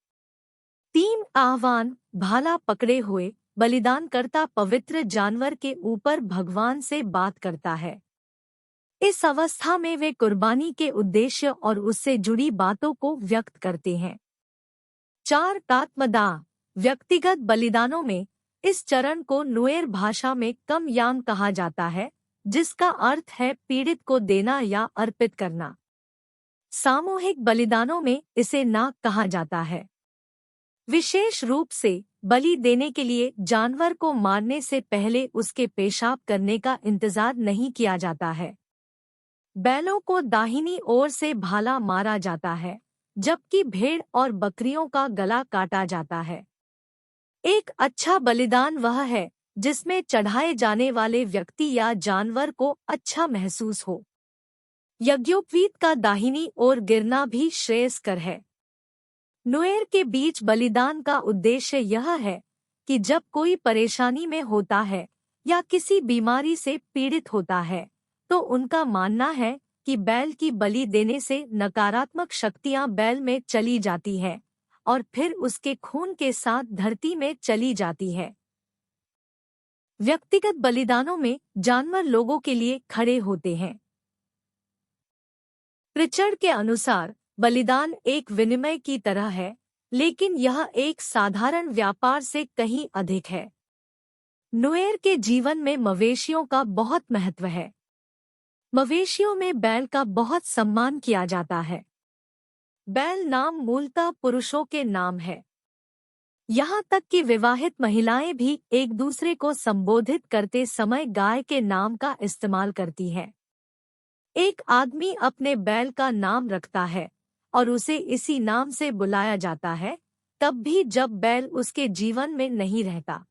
S1: 3. आह्वान। भाला पकड़े हुए बलिदानकर्ता पवित्र जानवर के ऊपर भगवान से बात करता है। इस अवस्था में वे कुर्बानी के उद्देश्य और उससे जुड़ी बातों को व्यक्त करते हैं। 4. तात्मदाह। व्यक्तिगत बलिदानों में इस चरण को नुएर भाषा में कम यांग कहा जाता है, जिसका अर्थ है पीड़ित को देना या अर्पित करना। सामूहिक बलिदानों में इसे नाक कहा जाता है। विशेष रूप से बलि देने के लिए जानवर को मारने से पहले उसके पेशाब करने का इंतजार नहीं किया जाता है। बैलों को दाहिनी ओर से भाला मारा जाता है, जबकि भेड़ और बकरियों का गला काटा जाता है। एक अच्छा बलिदान वह है जिसमें चढ़ाए जाने वाले व्यक्ति या जानवर को अच्छा महसूस हो। यज्ञोपवीत का दाहिनी ओर गिरना भी श्रेयस्कर है। नुएर के बीच बलिदान का उद्देश्य यह है कि जब कोई परेशानी में होता है या किसी बीमारी से पीड़ित होता है, तो उनका मानना है कि बैल की बलि देने से नकारात्मक शक्तियां बैल में चली जाती हैं और फिर उसके खून के साथ धरती में चली जाती है। व्यक्तिगत बलिदानों में जानवर लोगों के लिए खड़े होते हैं। प्रिचर्ड के अनुसार बलिदान एक विनिमय की तरह है, लेकिन यह एक साधारण व्यापार से कहीं अधिक है। नुएर के जीवन में मवेशियों का बहुत महत्व है। मवेशियों में बैल का बहुत सम्मान किया जाता है। बैल नाम मूलतः पुरुषों के नाम है। यहाँ तक कि विवाहित महिलाएं भी एक दूसरे को संबोधित करते समय गाय के नाम का इस्तेमाल करती हैं। एक आदमी अपने बैल का नाम रखता है और उसे इसी नाम से बुलाया जाता है, तब भी जब बैल उसके जीवन में नहीं रहता।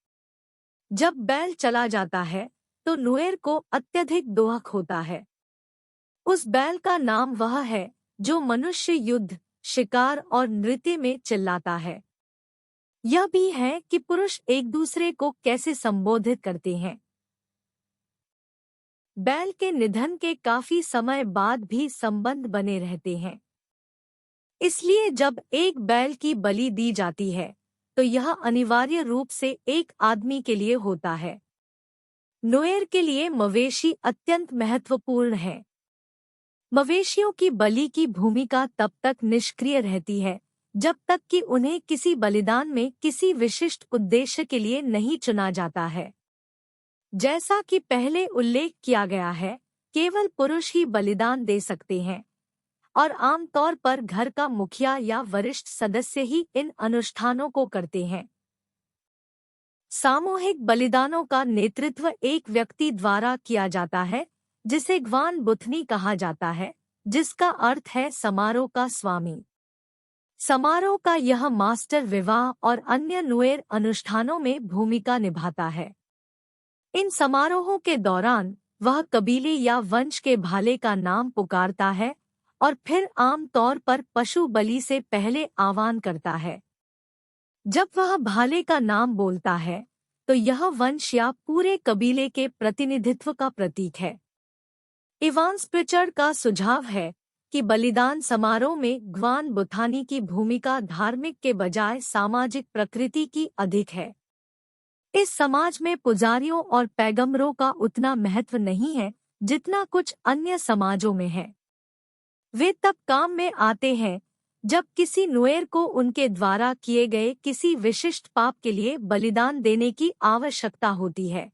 S1: जब बैल चला जाता है तो नुएर को अत्यधिक दोहक होता है। उस बैल का नाम वह है जो मनुष्य युद्ध, शिकार और नृत्य में चिल्लाता है। यह भी है कि पुरुष एक दूसरे को कैसे संबोधित करते हैं। बैल के निधन के काफी समय बाद भी संबंध बने रहते हैं। इसलिए जब एक बैल की बलि दी जाती है तो यह अनिवार्य रूप से एक आदमी के लिए होता है। नुएर के लिए मवेशी अत्यंत महत्वपूर्ण है। मवेशियों की बलि की भूमिका तब तक निष्क्रिय रहती है जब तक कि उन्हें किसी बलिदान में किसी विशिष्ट उद्देश्य के लिए नहीं चुना जाता है। जैसा कि पहले उल्लेख किया गया है, केवल पुरुष ही बलिदान दे सकते हैं और आमतौर पर घर का मुखिया या वरिष्ठ सदस्य ही इन अनुष्ठानों को करते हैं। सामूहिक बलिदानों का नेतृत्व एक व्यक्ति द्वारा किया जाता है, जिसे ग्वान बुथनी कहा जाता है, जिसका अर्थ है समारोह का स्वामी। समारोह का यह मास्टर विवाह और अन्य नुएर अनुष्ठानों में भूमिका निभाता है। इन समारोहों के दौरान वह कबीले या वंश के भाले का नाम पुकारता है और फिर आम तौर पर पशु बलि से पहले आह्वान करता है। जब वह भाले का नाम बोलता है तो यह वंश या पूरे कबीले के प्रतिनिधित्व का प्रतीक है। इवांस प्रिचर्ड का सुझाव है कि बलिदान समारोह में ग्वान बुथानी की भूमिका धार्मिक के बजाय सामाजिक प्रकृति की अधिक है। इस समाज में पुजारियों और पैगंबरों का उतना महत्व नहीं है जितना कुछ अन्य समाजों में है। वे तब काम में आते हैं जब किसी नुएर को उनके द्वारा किए गए किसी विशिष्ट पाप के लिए बलिदान देने की आवश्यकता होती है।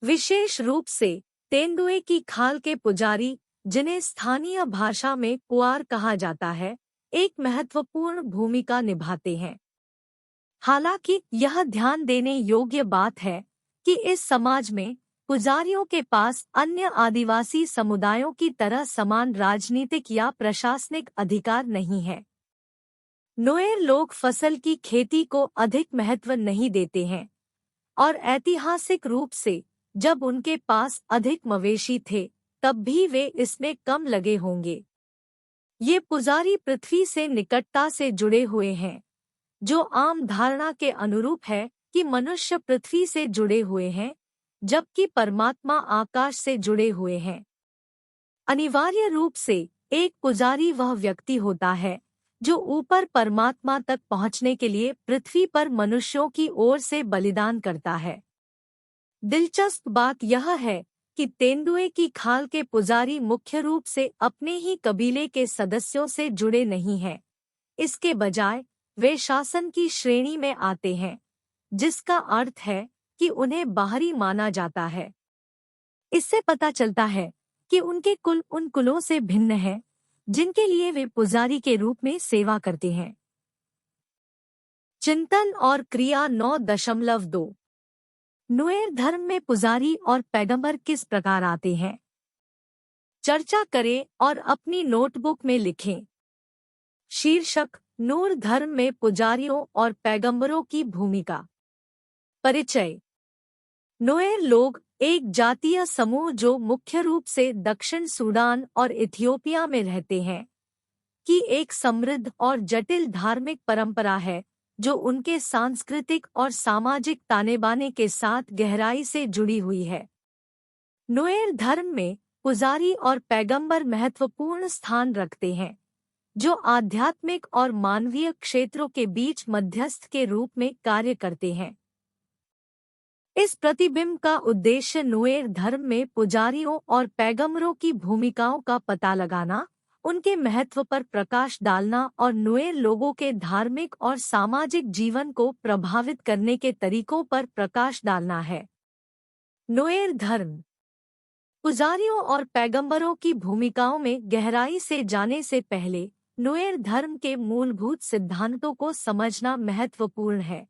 S1: विशेष रूप से तेंदुए की खाल के पुजारी, जिन्हें स्थानीय भाषा में पुआर कहा जाता है, एक महत्वपूर्ण भूमिका निभाते हैं। हालांकि यह ध्यान देने योग्य बात है कि इस समाज में पुजारियों के पास अन्य आदिवासी समुदायों की तरह समान राजनीतिक या प्रशासनिक अधिकार नहीं है। नुएर लोग फसल की खेती को अधिक महत्व नहीं देते हैं और ऐतिहासिक रूप से जब उनके पास अधिक मवेशी थे तब भी वे इसमें कम लगे होंगे। ये पुजारी पृथ्वी से निकटता से जुड़े हुए हैं, जो आम धारणा के अनुरूप है कि मनुष्य पृथ्वी से जुड़े हुए हैं जबकि परमात्मा आकाश से जुड़े हुए हैं। अनिवार्य रूप से एक पुजारी वह व्यक्ति होता है जो ऊपर परमात्मा तक पहुंचने के लिए पृथ्वी पर मनुष्यों की ओर से बलिदान करता है। दिलचस्प बात यह है कि तेंदुए की खाल के पुजारी मुख्य रूप से अपने ही कबीले के सदस्यों से जुड़े नहीं हैं। इसके बजाय वे शासन की श्रेणी में आते हैं, जिसका अर्थ है कि उन्हें बाहरी माना जाता है। इससे पता चलता है कि उनके कुल उन कुलों से भिन्न है जिनके लिए वे पुजारी के रूप में सेवा करते हैं। चिंतन और क्रिया 9.2 नुएर धर्म में पुजारी और पैगंबर किस प्रकार आते हैं? चर्चा करें और अपनी नोटबुक में लिखें। शीर्षक: नूर धर्म में पुजारियों और पैगंबरों की भूमिका। परिचय: नुएर लोग एक जातीय समूह जो मुख्य रूप से दक्षिण सूडान और इथियोपिया में रहते हैं, की एक समृद्ध और जटिल धार्मिक परंपरा है जो उनके सांस्कृतिक और सामाजिक तानेबाने के साथ गहराई से जुड़ी हुई है। नुएर धर्म में पुजारी और पैगंबर महत्वपूर्ण स्थान रखते हैं, जो आध्यात्मिक और मानवीय क्षेत्रों के बीच मध्यस्थ के रूप में कार्य करते हैं। इस प्रतिबिंब का उद्देश्य नुएर धर्म में पुजारियों और पैगंबरों की भूमिकाओं का पता लगाना, उनके महत्व पर प्रकाश डालना और नुएर लोगों के धार्मिक और सामाजिक जीवन को प्रभावित करने के तरीकों पर प्रकाश डालना है। नुएर धर्म। पुजारियों और पैगंबरों की भूमिकाओं में गहराई से जाने से पहले नुएर धर्म के मूलभूत सिद्धांतों को समझना महत्वपूर्ण है।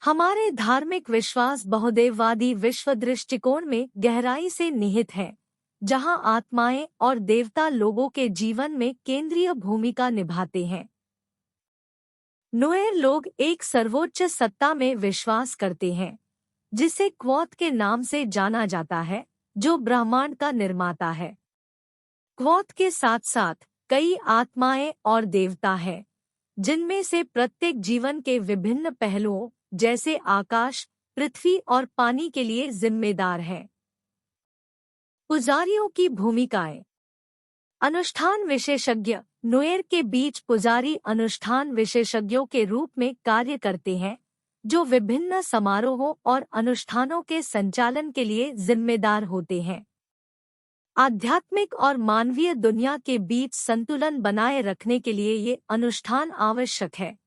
S1: हमारे धार्मिक विश्वास बहुदेववादी विश्व दृष्टिकोण में गहराई से निहित है, जहां आत्माएं और देवता लोगों के जीवन में केंद्रीय भूमिका निभाते हैं। नुएर लोग एक सर्वोच्च सत्ता में विश्वास करते हैं, जिसे क्वॉथ के नाम से जाना जाता है, जो ब्रह्मांड का निर्माता है। क्वॉथ के साथ साथ कई आत्माएं और देवता हैं, जिनमें से प्रत्येक जीवन के विभिन्न पहलुओं जैसे आकाश, पृथ्वी और पानी के लिए जिम्मेदार हैं। पुजारियों की भूमिकाएं। अनुष्ठान विशेषज्ञ। नुएर के बीच पुजारी अनुष्ठान विशेषज्ञों के रूप में कार्य करते हैं, जो विभिन्न समारोहों और अनुष्ठानों के संचालन के लिए जिम्मेदार होते हैं। आध्यात्मिक और मानवीय दुनिया के बीच संतुलन बनाए रखने के लिए ये अनुष्ठान आवश्यक है।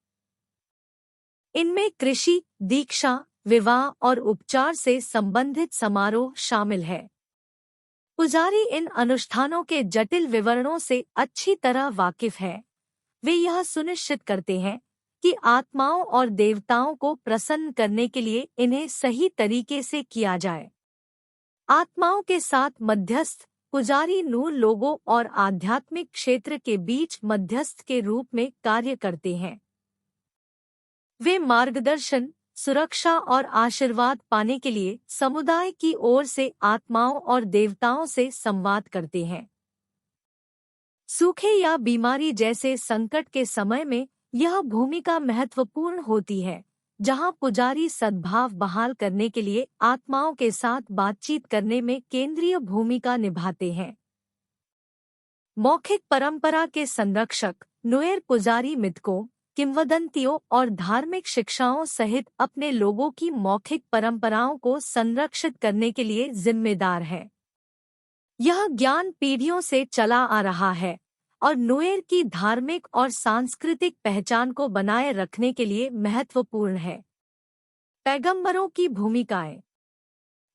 S1: इनमें कृषि, दीक्षा, विवाह और उपचार से संबंधित समारोह शामिल है। पुजारी इन अनुष्ठानों के जटिल विवरणों से अच्छी तरह वाकिफ है। वे यह सुनिश्चित करते हैं कि आत्माओं और देवताओं को प्रसन्न करने के लिए इन्हें सही तरीके से किया जाए। आत्माओं के साथ मध्यस्थ पुजारी नूर लोगों और आध्यात्मिक क्षेत्र के बीच मध्यस्थ के रूप में कार्य करते हैं। वे मार्गदर्शन, सुरक्षा और आशीर्वाद पाने के लिए समुदाय की ओर से आत्माओं और देवताओं से संवाद करते हैं। सूखे या बीमारी जैसे संकट के समय में यह भूमिका महत्वपूर्ण होती है, जहां पुजारी सद्भाव बहाल करने के लिए आत्माओं के साथ बातचीत करने में केंद्रीय भूमिका निभाते हैं। मौखिक परंपरा के संरक्षक नोएर पुजारी मिथकों, किंवदंतियों और धार्मिक शिक्षाओं सहित अपने लोगों की मौखिक परंपराओं को संरक्षित करने के लिए जिम्मेदार है। यह ज्ञान पीढ़ियों से चला आ रहा है और नोएर की धार्मिक और सांस्कृतिक पहचान को बनाए रखने के लिए महत्वपूर्ण है। पैगंबरों की भूमिकाएं।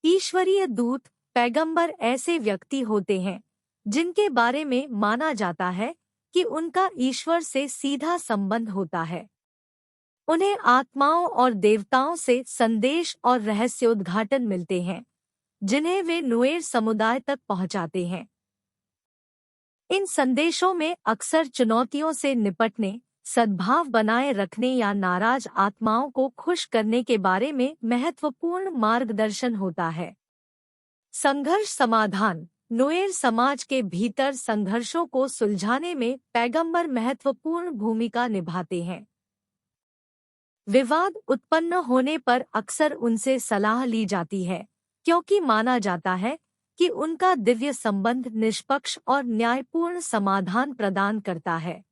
S1: ईश्वरीय दूत पैगंबर ऐसे व्यक्ति होते हैं जिनके बारे में माना जाता है कि उनका ईश्वर से सीधा संबंध होता है। उन्हें आत्माओं और देवताओं से संदेश और रहस्योद्घाटन मिलते हैं, जिन्हें वे नोएर समुदाय तक पहुंचाते हैं। इन संदेशों में अक्सर चुनौतियों से निपटने, सद्भाव बनाए रखने या नाराज आत्माओं को खुश करने के बारे में महत्वपूर्ण मार्गदर्शन होता है। संघर्ष समाधान। नोएर समाज के भीतर संघर्षों को सुलझाने में पैगंबर महत्वपूर्ण भूमिका निभाते हैं। विवाद उत्पन्न होने पर अक्सर उनसे सलाह ली जाती है, क्योंकि माना जाता है कि उनका दिव्य संबंध निष्पक्ष और न्यायपूर्ण समाधान प्रदान करता है।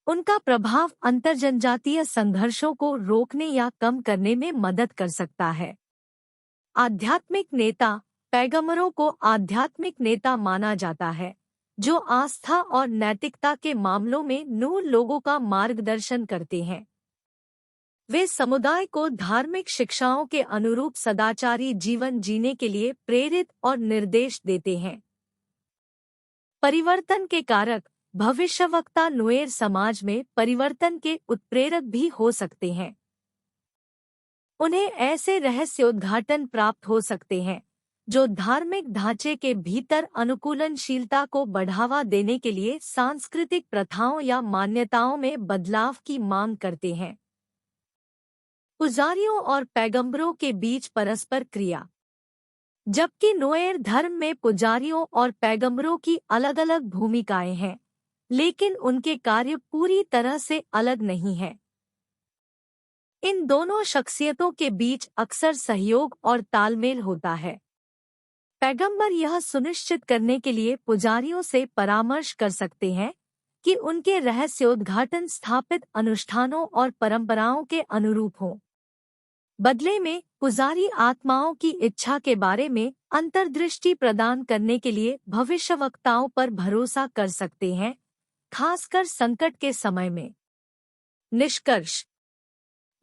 S1: उनका प्रभाव अंतर्जनजातीय संघर्षों को रोकने या कम करने में मदद कर सकता है। आध्यात्मिक नेता। पैगंबरों को आध्यात्मिक नेता माना जाता है, जो आस्था और नैतिकता के मामलों में नूर लोगों का मार्गदर्शन करते हैं। वे समुदाय को धार्मिक शिक्षाओं के अनुरूप सदाचारी जीवन जीने के लिए प्रेरित और निर्देश देते हैं। परिवर्तन के कारक। भविष्यवक्ता नोएर समाज में परिवर्तन के उत्प्रेरक भी हो सकते हैं। उन्हें ऐसे रहस्योद्घाटन प्राप्त हो सकते हैं जो धार्मिक ढांचे के भीतर अनुकूलनशीलता को बढ़ावा देने के लिए सांस्कृतिक प्रथाओं या मान्यताओं में बदलाव की मांग करते हैं। पुजारियों और पैगंबरों के बीच परस्पर क्रिया। जबकि नोएर धर्म में पुजारियों और पैगंबरों की अलग-अलग भूमिकाएं हैं, लेकिन उनके कार्य पूरी तरह से अलग नहीं हैं। इन दोनों शख्सियतों के बीच अक्सर सहयोग और तालमेल होता है। पैगंबर यह सुनिश्चित करने के लिए पुजारियों से परामर्श कर सकते हैं कि उनके रहस्योद्घाटन स्थापित अनुष्ठानों और परंपराओं के अनुरूप हों। बदले में पुजारी आत्माओं की इच्छा के बारे में अंतर्दृष्टि प्रदान करने के लिए भविष्यवक्ताओं पर भरोसा कर सकते हैं, खासकर संकट के समय में। निष्कर्ष।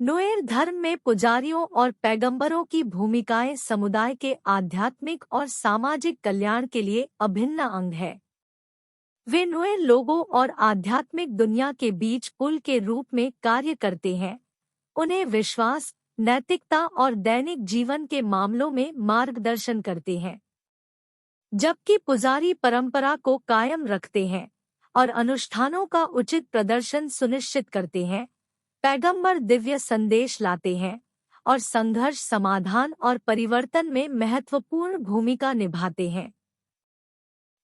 S1: नोएर धर्म में पुजारियों और पैगंबरों की भूमिकाएं समुदाय के आध्यात्मिक और सामाजिक कल्याण के लिए अभिन्न अंग है। वे नोएर लोगों और आध्यात्मिक दुनिया के बीच पुल के रूप में कार्य करते हैं, उन्हें विश्वास, नैतिकता और दैनिक जीवन के मामलों में मार्गदर्शन करते हैं। जबकि पुजारी परंपरा को कायम रखते हैं और अनुष्ठानों का उचित प्रदर्शन सुनिश्चित करते हैं, पैगंबर दिव्य संदेश लाते हैं और संघर्ष समाधान और परिवर्तन में महत्वपूर्ण भूमिका निभाते हैं।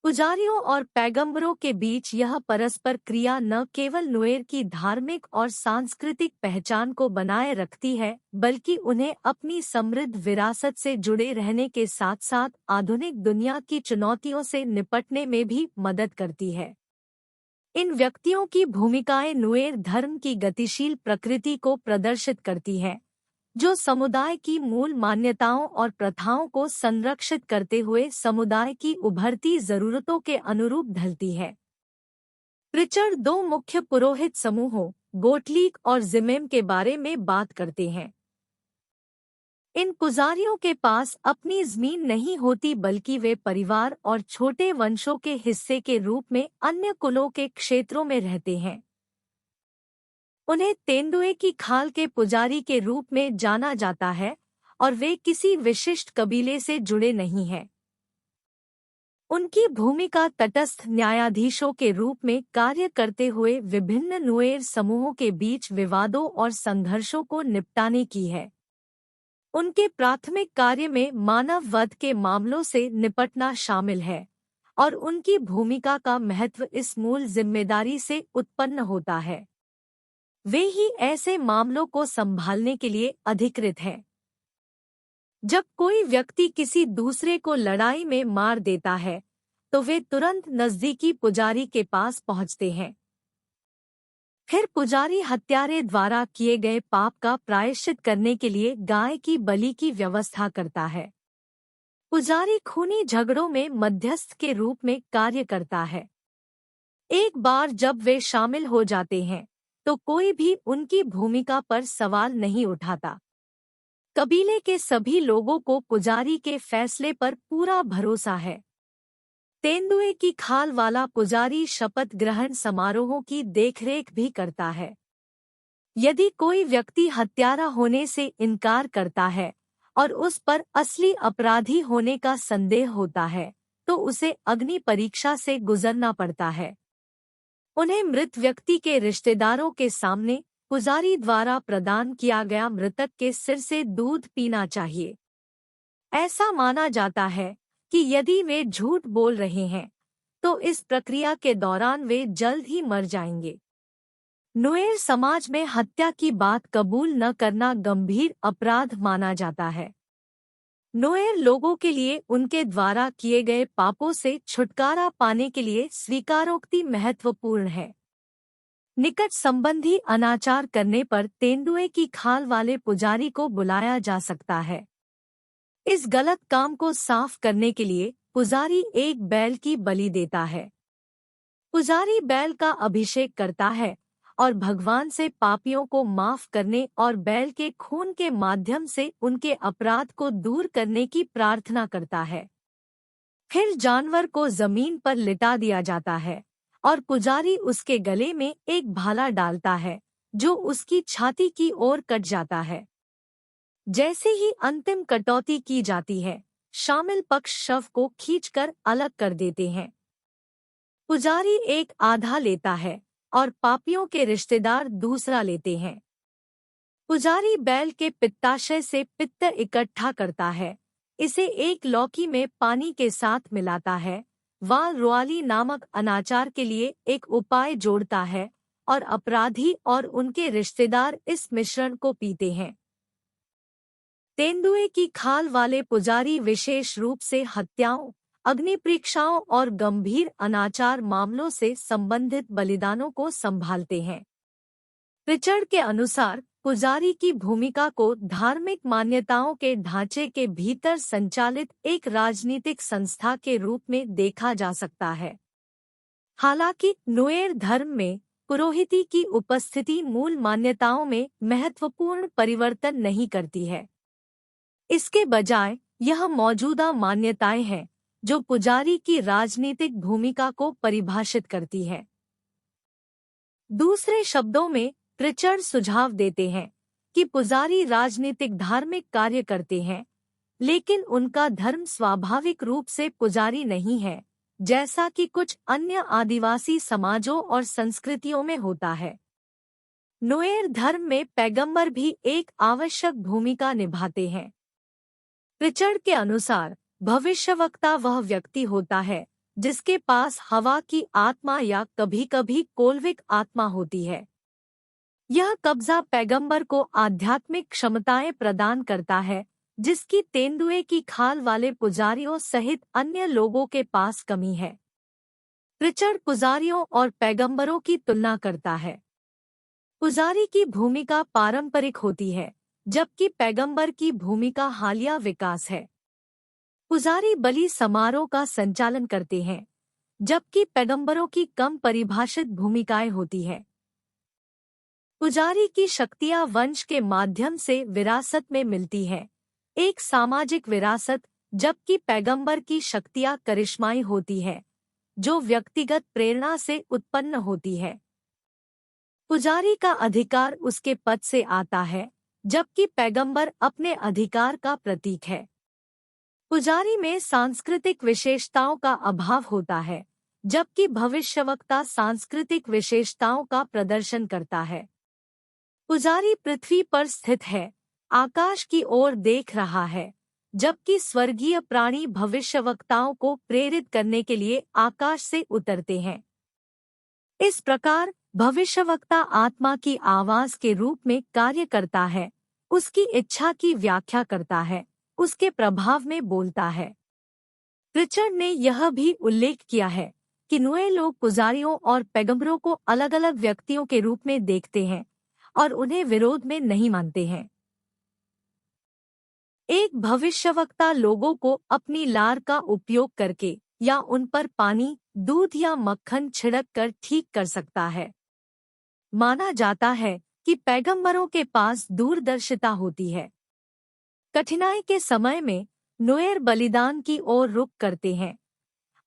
S1: पुजारियों और पैगंबरों के बीच यह परस्पर क्रिया न केवल नोएर की धार्मिक और सांस्कृतिक पहचान को बनाए रखती है, बल्कि उन्हें अपनी समृद्ध विरासत से जुड़े रहने के साथ साथ आधुनिक दुनिया की चुनौतियों से निपटने में भी मदद करती है। इन व्यक्तियों की भूमिकाएं नोएर धर्म की गतिशील प्रकृति को प्रदर्शित करती है, जो समुदाय की मूल मान्यताओं और प्रथाओं को संरक्षित करते हुए समुदाय की उभरती जरूरतों के अनुरूप ढलती है। प्रिचर्ड दो मुख्य पुरोहित समूहों, गोटलीक और जिमेम के बारे में बात करते हैं। इन पुजारियों के पास अपनी जमीन नहीं होती, बल्कि वे परिवार और छोटे वंशों के हिस्से के रूप में अन्य कुलों के क्षेत्रों में रहते हैं। उन्हें तेंदुए की खाल के पुजारी के रूप में जाना जाता है और वे किसी विशिष्ट कबीले से जुड़े नहीं हैं। उनकी भूमिका तटस्थ न्यायाधीशों के रूप में कार्य करते हुए विभिन्न नोएर समूहों के बीच विवादों और संघर्षों को निपटाने की है। उनके प्राथमिक कार्य में मानव वध के मामलों से निपटना शामिल है और उनकी भूमिका का महत्व इस मूल जिम्मेदारी से उत्पन्न होता है। वे ही ऐसे मामलों को संभालने के लिए अधिकृत हैं। जब कोई व्यक्ति किसी दूसरे को लड़ाई में मार देता है तो वे तुरंत नजदीकी पुजारी के पास पहुंचते हैं। फिर पुजारी हत्यारे द्वारा किए गए पाप का प्रायश्चित करने के लिए गाय की बलि की व्यवस्था करता है। पुजारी खूनी झगड़ों में मध्यस्थ के रूप में कार्य करता है। एक बार जब वे शामिल हो जाते हैं तो कोई भी उनकी भूमिका पर सवाल नहीं उठाता। कबीले के सभी लोगों को पुजारी के फैसले पर पूरा भरोसा है। तेंदुए की खाल वाला पुजारी शपथ ग्रहण समारोहों की देखरेख भी करता है। यदि कोई व्यक्ति हत्यारा होने से इनकार करता है और उस पर असली अपराधी होने का संदेह होता है तो उसे अग्नि परीक्षा से गुजरना पड़ता है। उन्हें मृत व्यक्ति के रिश्तेदारों के सामने पुजारी द्वारा प्रदान किया गया मृतक के सिर से दूध पीना चाहिए। ऐसा माना जाता है कि यदि वे झूठ बोल रहे हैं तो इस प्रक्रिया के दौरान वे जल्द ही मर जाएंगे। नुएर समाज में हत्या की बात कबूल न करना गंभीर अपराध माना जाता है। नुएर लोगों के लिए उनके द्वारा किए गए पापों से छुटकारा पाने के लिए स्वीकारोक्ति महत्वपूर्ण है। निकट संबंधी अनाचार करने पर तेंदुए की खाल वाले पुजारी को बुलाया जा सकता है। इस गलत काम को साफ करने के लिए पुजारी एक बैल की बलि देता है। पुजारी बैल का अभिषेक करता है और भगवान से पापियों को माफ करने और बैल के खून के माध्यम से उनके अपराध को दूर करने की प्रार्थना करता है। फिर जानवर को जमीन पर लिटा दिया जाता है और पुजारी उसके गले में एक भाला डालता है जो उसकी छाती की ओर कट जाता है। जैसे ही अंतिम कटौती की जाती है, शामिल पक्ष शव को खींचकर अलग कर देते हैं। पुजारी एक आधा लेता है और पापियों के रिश्तेदार दूसरा लेते हैं। पुजारी बैल के पित्ताशय से पित्त इकट्ठा करता है, इसे एक लौकी में पानी के साथ मिलाता है, वाल रुआली नामक अनाचार के लिए एक उपाय जोड़ता है और अपराधी और उनके रिश्तेदार इस मिश्रण को पीते हैं। तेंदुए की खाल वाले पुजारी विशेष रूप से हत्याओं, अग्नि परीक्षाओं और गंभीर अनाचार मामलों से संबंधित बलिदानों को संभालते हैं। रिचर्ड के अनुसार पुजारी की भूमिका को धार्मिक मान्यताओं के ढांचे के भीतर संचालित एक राजनीतिक संस्था के रूप में देखा जा सकता है। हालांकि नुएर धर्म में पुरोहिती की उपस्थिति मूल मान्यताओं में महत्वपूर्ण परिवर्तन नहीं करती है। इसके बजाय यह मौजूदा मान्यताएं हैं जो पुजारी की राजनीतिक भूमिका को परिभाषित करती है। दूसरे शब्दों में रिचर्ड सुझाव देते हैं कि पुजारी राजनीतिक धार्मिक कार्य करते हैं, लेकिन उनका धर्म स्वाभाविक रूप से पुजारी नहीं है, जैसा कि कुछ अन्य आदिवासी समाजों और संस्कृतियों में होता है। नुएर धर्म में पैगंबर भी एक आवश्यक भूमिका निभाते हैं। रिचर्ड के अनुसार भविष्यवक्ता वह व्यक्ति होता है जिसके पास हवा की आत्मा या कभी-कभी कोल्विक आत्मा होती है। यह कब्जा पैगंबर को आध्यात्मिक क्षमताएं प्रदान करता है जिसकी तेंदुए की खाल वाले पुजारियों सहित अन्य लोगों के पास कमी है। रिचर्ड पुजारियों और पैगंबरों की तुलना करता है। पुजारी की भूमिका पारंपरिक होती है, जबकि पैगंबर की भूमिका हालिया विकास है। पुजारी बलि समारोह का संचालन करते हैं, जबकि पैगंबरों की कम परिभाषित भूमिकाएं होती है। पुजारी की शक्तियां वंश के माध्यम से विरासत में मिलती है, एक सामाजिक विरासत, जबकि पैगंबर की शक्तियां करिश्माई होती है, जो व्यक्तिगत प्रेरणा से उत्पन्न होती है। पुजारी का अधिकार उसके पद से आता है, जबकि पैगंबर अपने अधिकार का प्रतीक है। पुजारी में सांस्कृतिक विशेषताओं का अभाव होता है, जबकि भविष्यवक्ता सांस्कृतिक विशेषताओं का प्रदर्शन करता है। पुजारी पृथ्वी पर स्थित है, आकाश की ओर देख रहा है, जबकि स्वर्गीय प्राणी भविष्यवक्ताओं को प्रेरित करने के लिए आकाश से उतरते हैं। इस प्रकार भविष्यवक्ता आत्मा की आवाज के रूप में कार्य करता है, उसकी इच्छा की व्याख्या करता है, उसके प्रभाव में बोलता है। रिचर्ड ने यह भी उल्लेख किया है कि नुए लोग पुजारियों और पैगंबरों को अलग अलग व्यक्तियों के रूप में देखते हैं और उन्हें विरोध में नहीं मानते हैं। एक भविष्यवक्ता लोगों को अपनी लार का उपयोग करके या उन पर पानी, दूध या मक्खन छिड़क कर ठीक कर सकता है। माना जाता है कि पैगंबरों के पास दूरदर्शिता होती है। कठिनाई के समय में नोएर बलिदान की ओर रुख करते हैं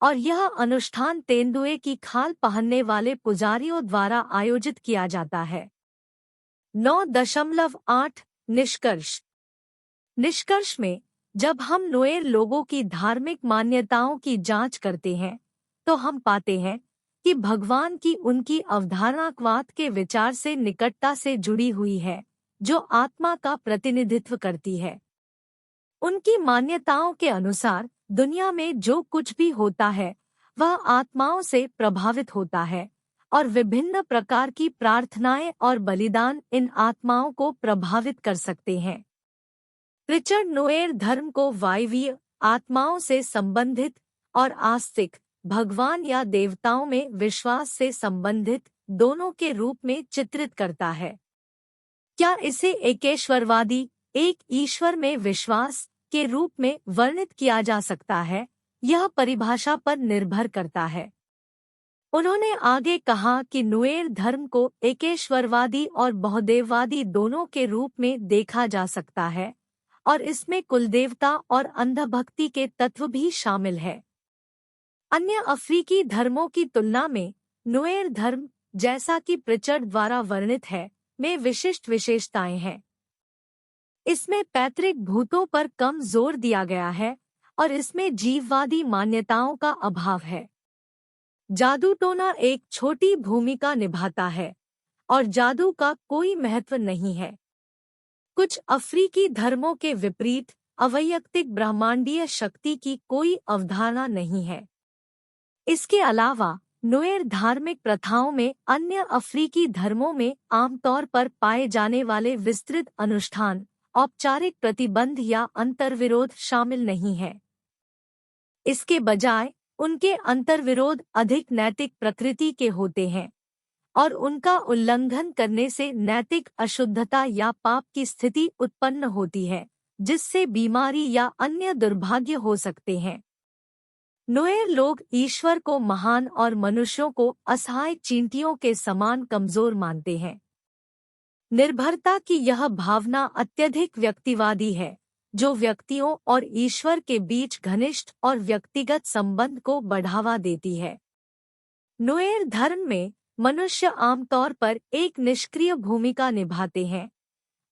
S1: और यह अनुष्ठान तेंदुए की खाल पहनने वाले पुजारियों द्वारा आयोजित किया जाता है। 9.8 निष्कर्ष में जब हम नोएर लोगों की धार्मिक मान्यताओं की जांच करते हैं तो हम पाते हैं कि भगवान की उनकी अवधारणावाद के विचार से निकटता से जुड़ी हुई है, जो आत्मा का प्रतिनिधित्व करती है। उनकी मान्यताओं के अनुसार दुनिया में जो कुछ भी होता है वह आत्माओं से प्रभावित होता है और विभिन्न प्रकार की प्रार्थनाएं और बलिदान इन आत्माओं को प्रभावित कर सकते हैं। रिचर्ड नोएर धर्म को वायवीय आत्माओं से संबंधित और आस्तिक भगवान या देवताओं में विश्वास से संबंधित दोनों के रूप में चित्रित करता है। क्या इसे एकेश्वरवादी, एक ईश्वर में विश्वास के रूप में वर्णित किया जा सकता है? यह परिभाषा पर निर्भर करता है। उन्होंने आगे कहा कि नुएर धर्म को एकेश्वरवादी और बहुदेववादी दोनों के रूप में देखा जा सकता है और इसमें कुलदेवता और अंधभक्ति के तत्व भी शामिल है। अन्य अफ्रीकी धर्मों की तुलना में नुएर धर्म, जैसा कि प्रिचर्ड द्वारा वर्णित है, में विशिष्ट विशेषताएं हैं। इसमें पैतृक भूतों पर कम जोर दिया गया है और इसमें जीववादी मान्यताओं का अभाव है। जादू टोना एक छोटी भूमिका निभाता है और जादू का कोई महत्व नहीं है। कुछ अफ्रीकी धर्मों के विपरीत अवैयक्तिक ब्रह्मांडीय शक्ति की कोई अवधारणा नहीं है। इसके अलावा नुएर धार्मिक प्रथाओं में अन्य अफ्रीकी धर्मों में आमतौर पर पाए जाने वाले विस्तृत अनुष्ठान, औपचारिक प्रतिबंध या अंतर्विरोध शामिल नहीं है। इसके बजाय उनके अंतर्विरोध अधिक नैतिक प्रकृति के होते हैं और उनका उल्लंघन करने से नैतिक अशुद्धता या पाप की स्थिति उत्पन्न होती है, जिससे बीमारी या अन्य दुर्भाग्य हो सकते हैं। नुएर लोग ईश्वर को महान और मनुष्यों को असहाय चींटियों के समान कमजोर मानते हैं। निर्भरता की यह भावना अत्यधिक व्यक्तिवादी है, जो व्यक्तियों और ईश्वर के बीच घनिष्ठ और व्यक्तिगत संबंध को बढ़ावा देती है। नुएर धर्म में मनुष्य आमतौर पर एक निष्क्रिय भूमिका निभाते हैं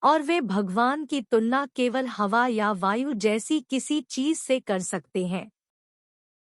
S1: और वे भगवान की तुलना केवल हवा या वायु जैसी किसी चीज से कर सकते हैं।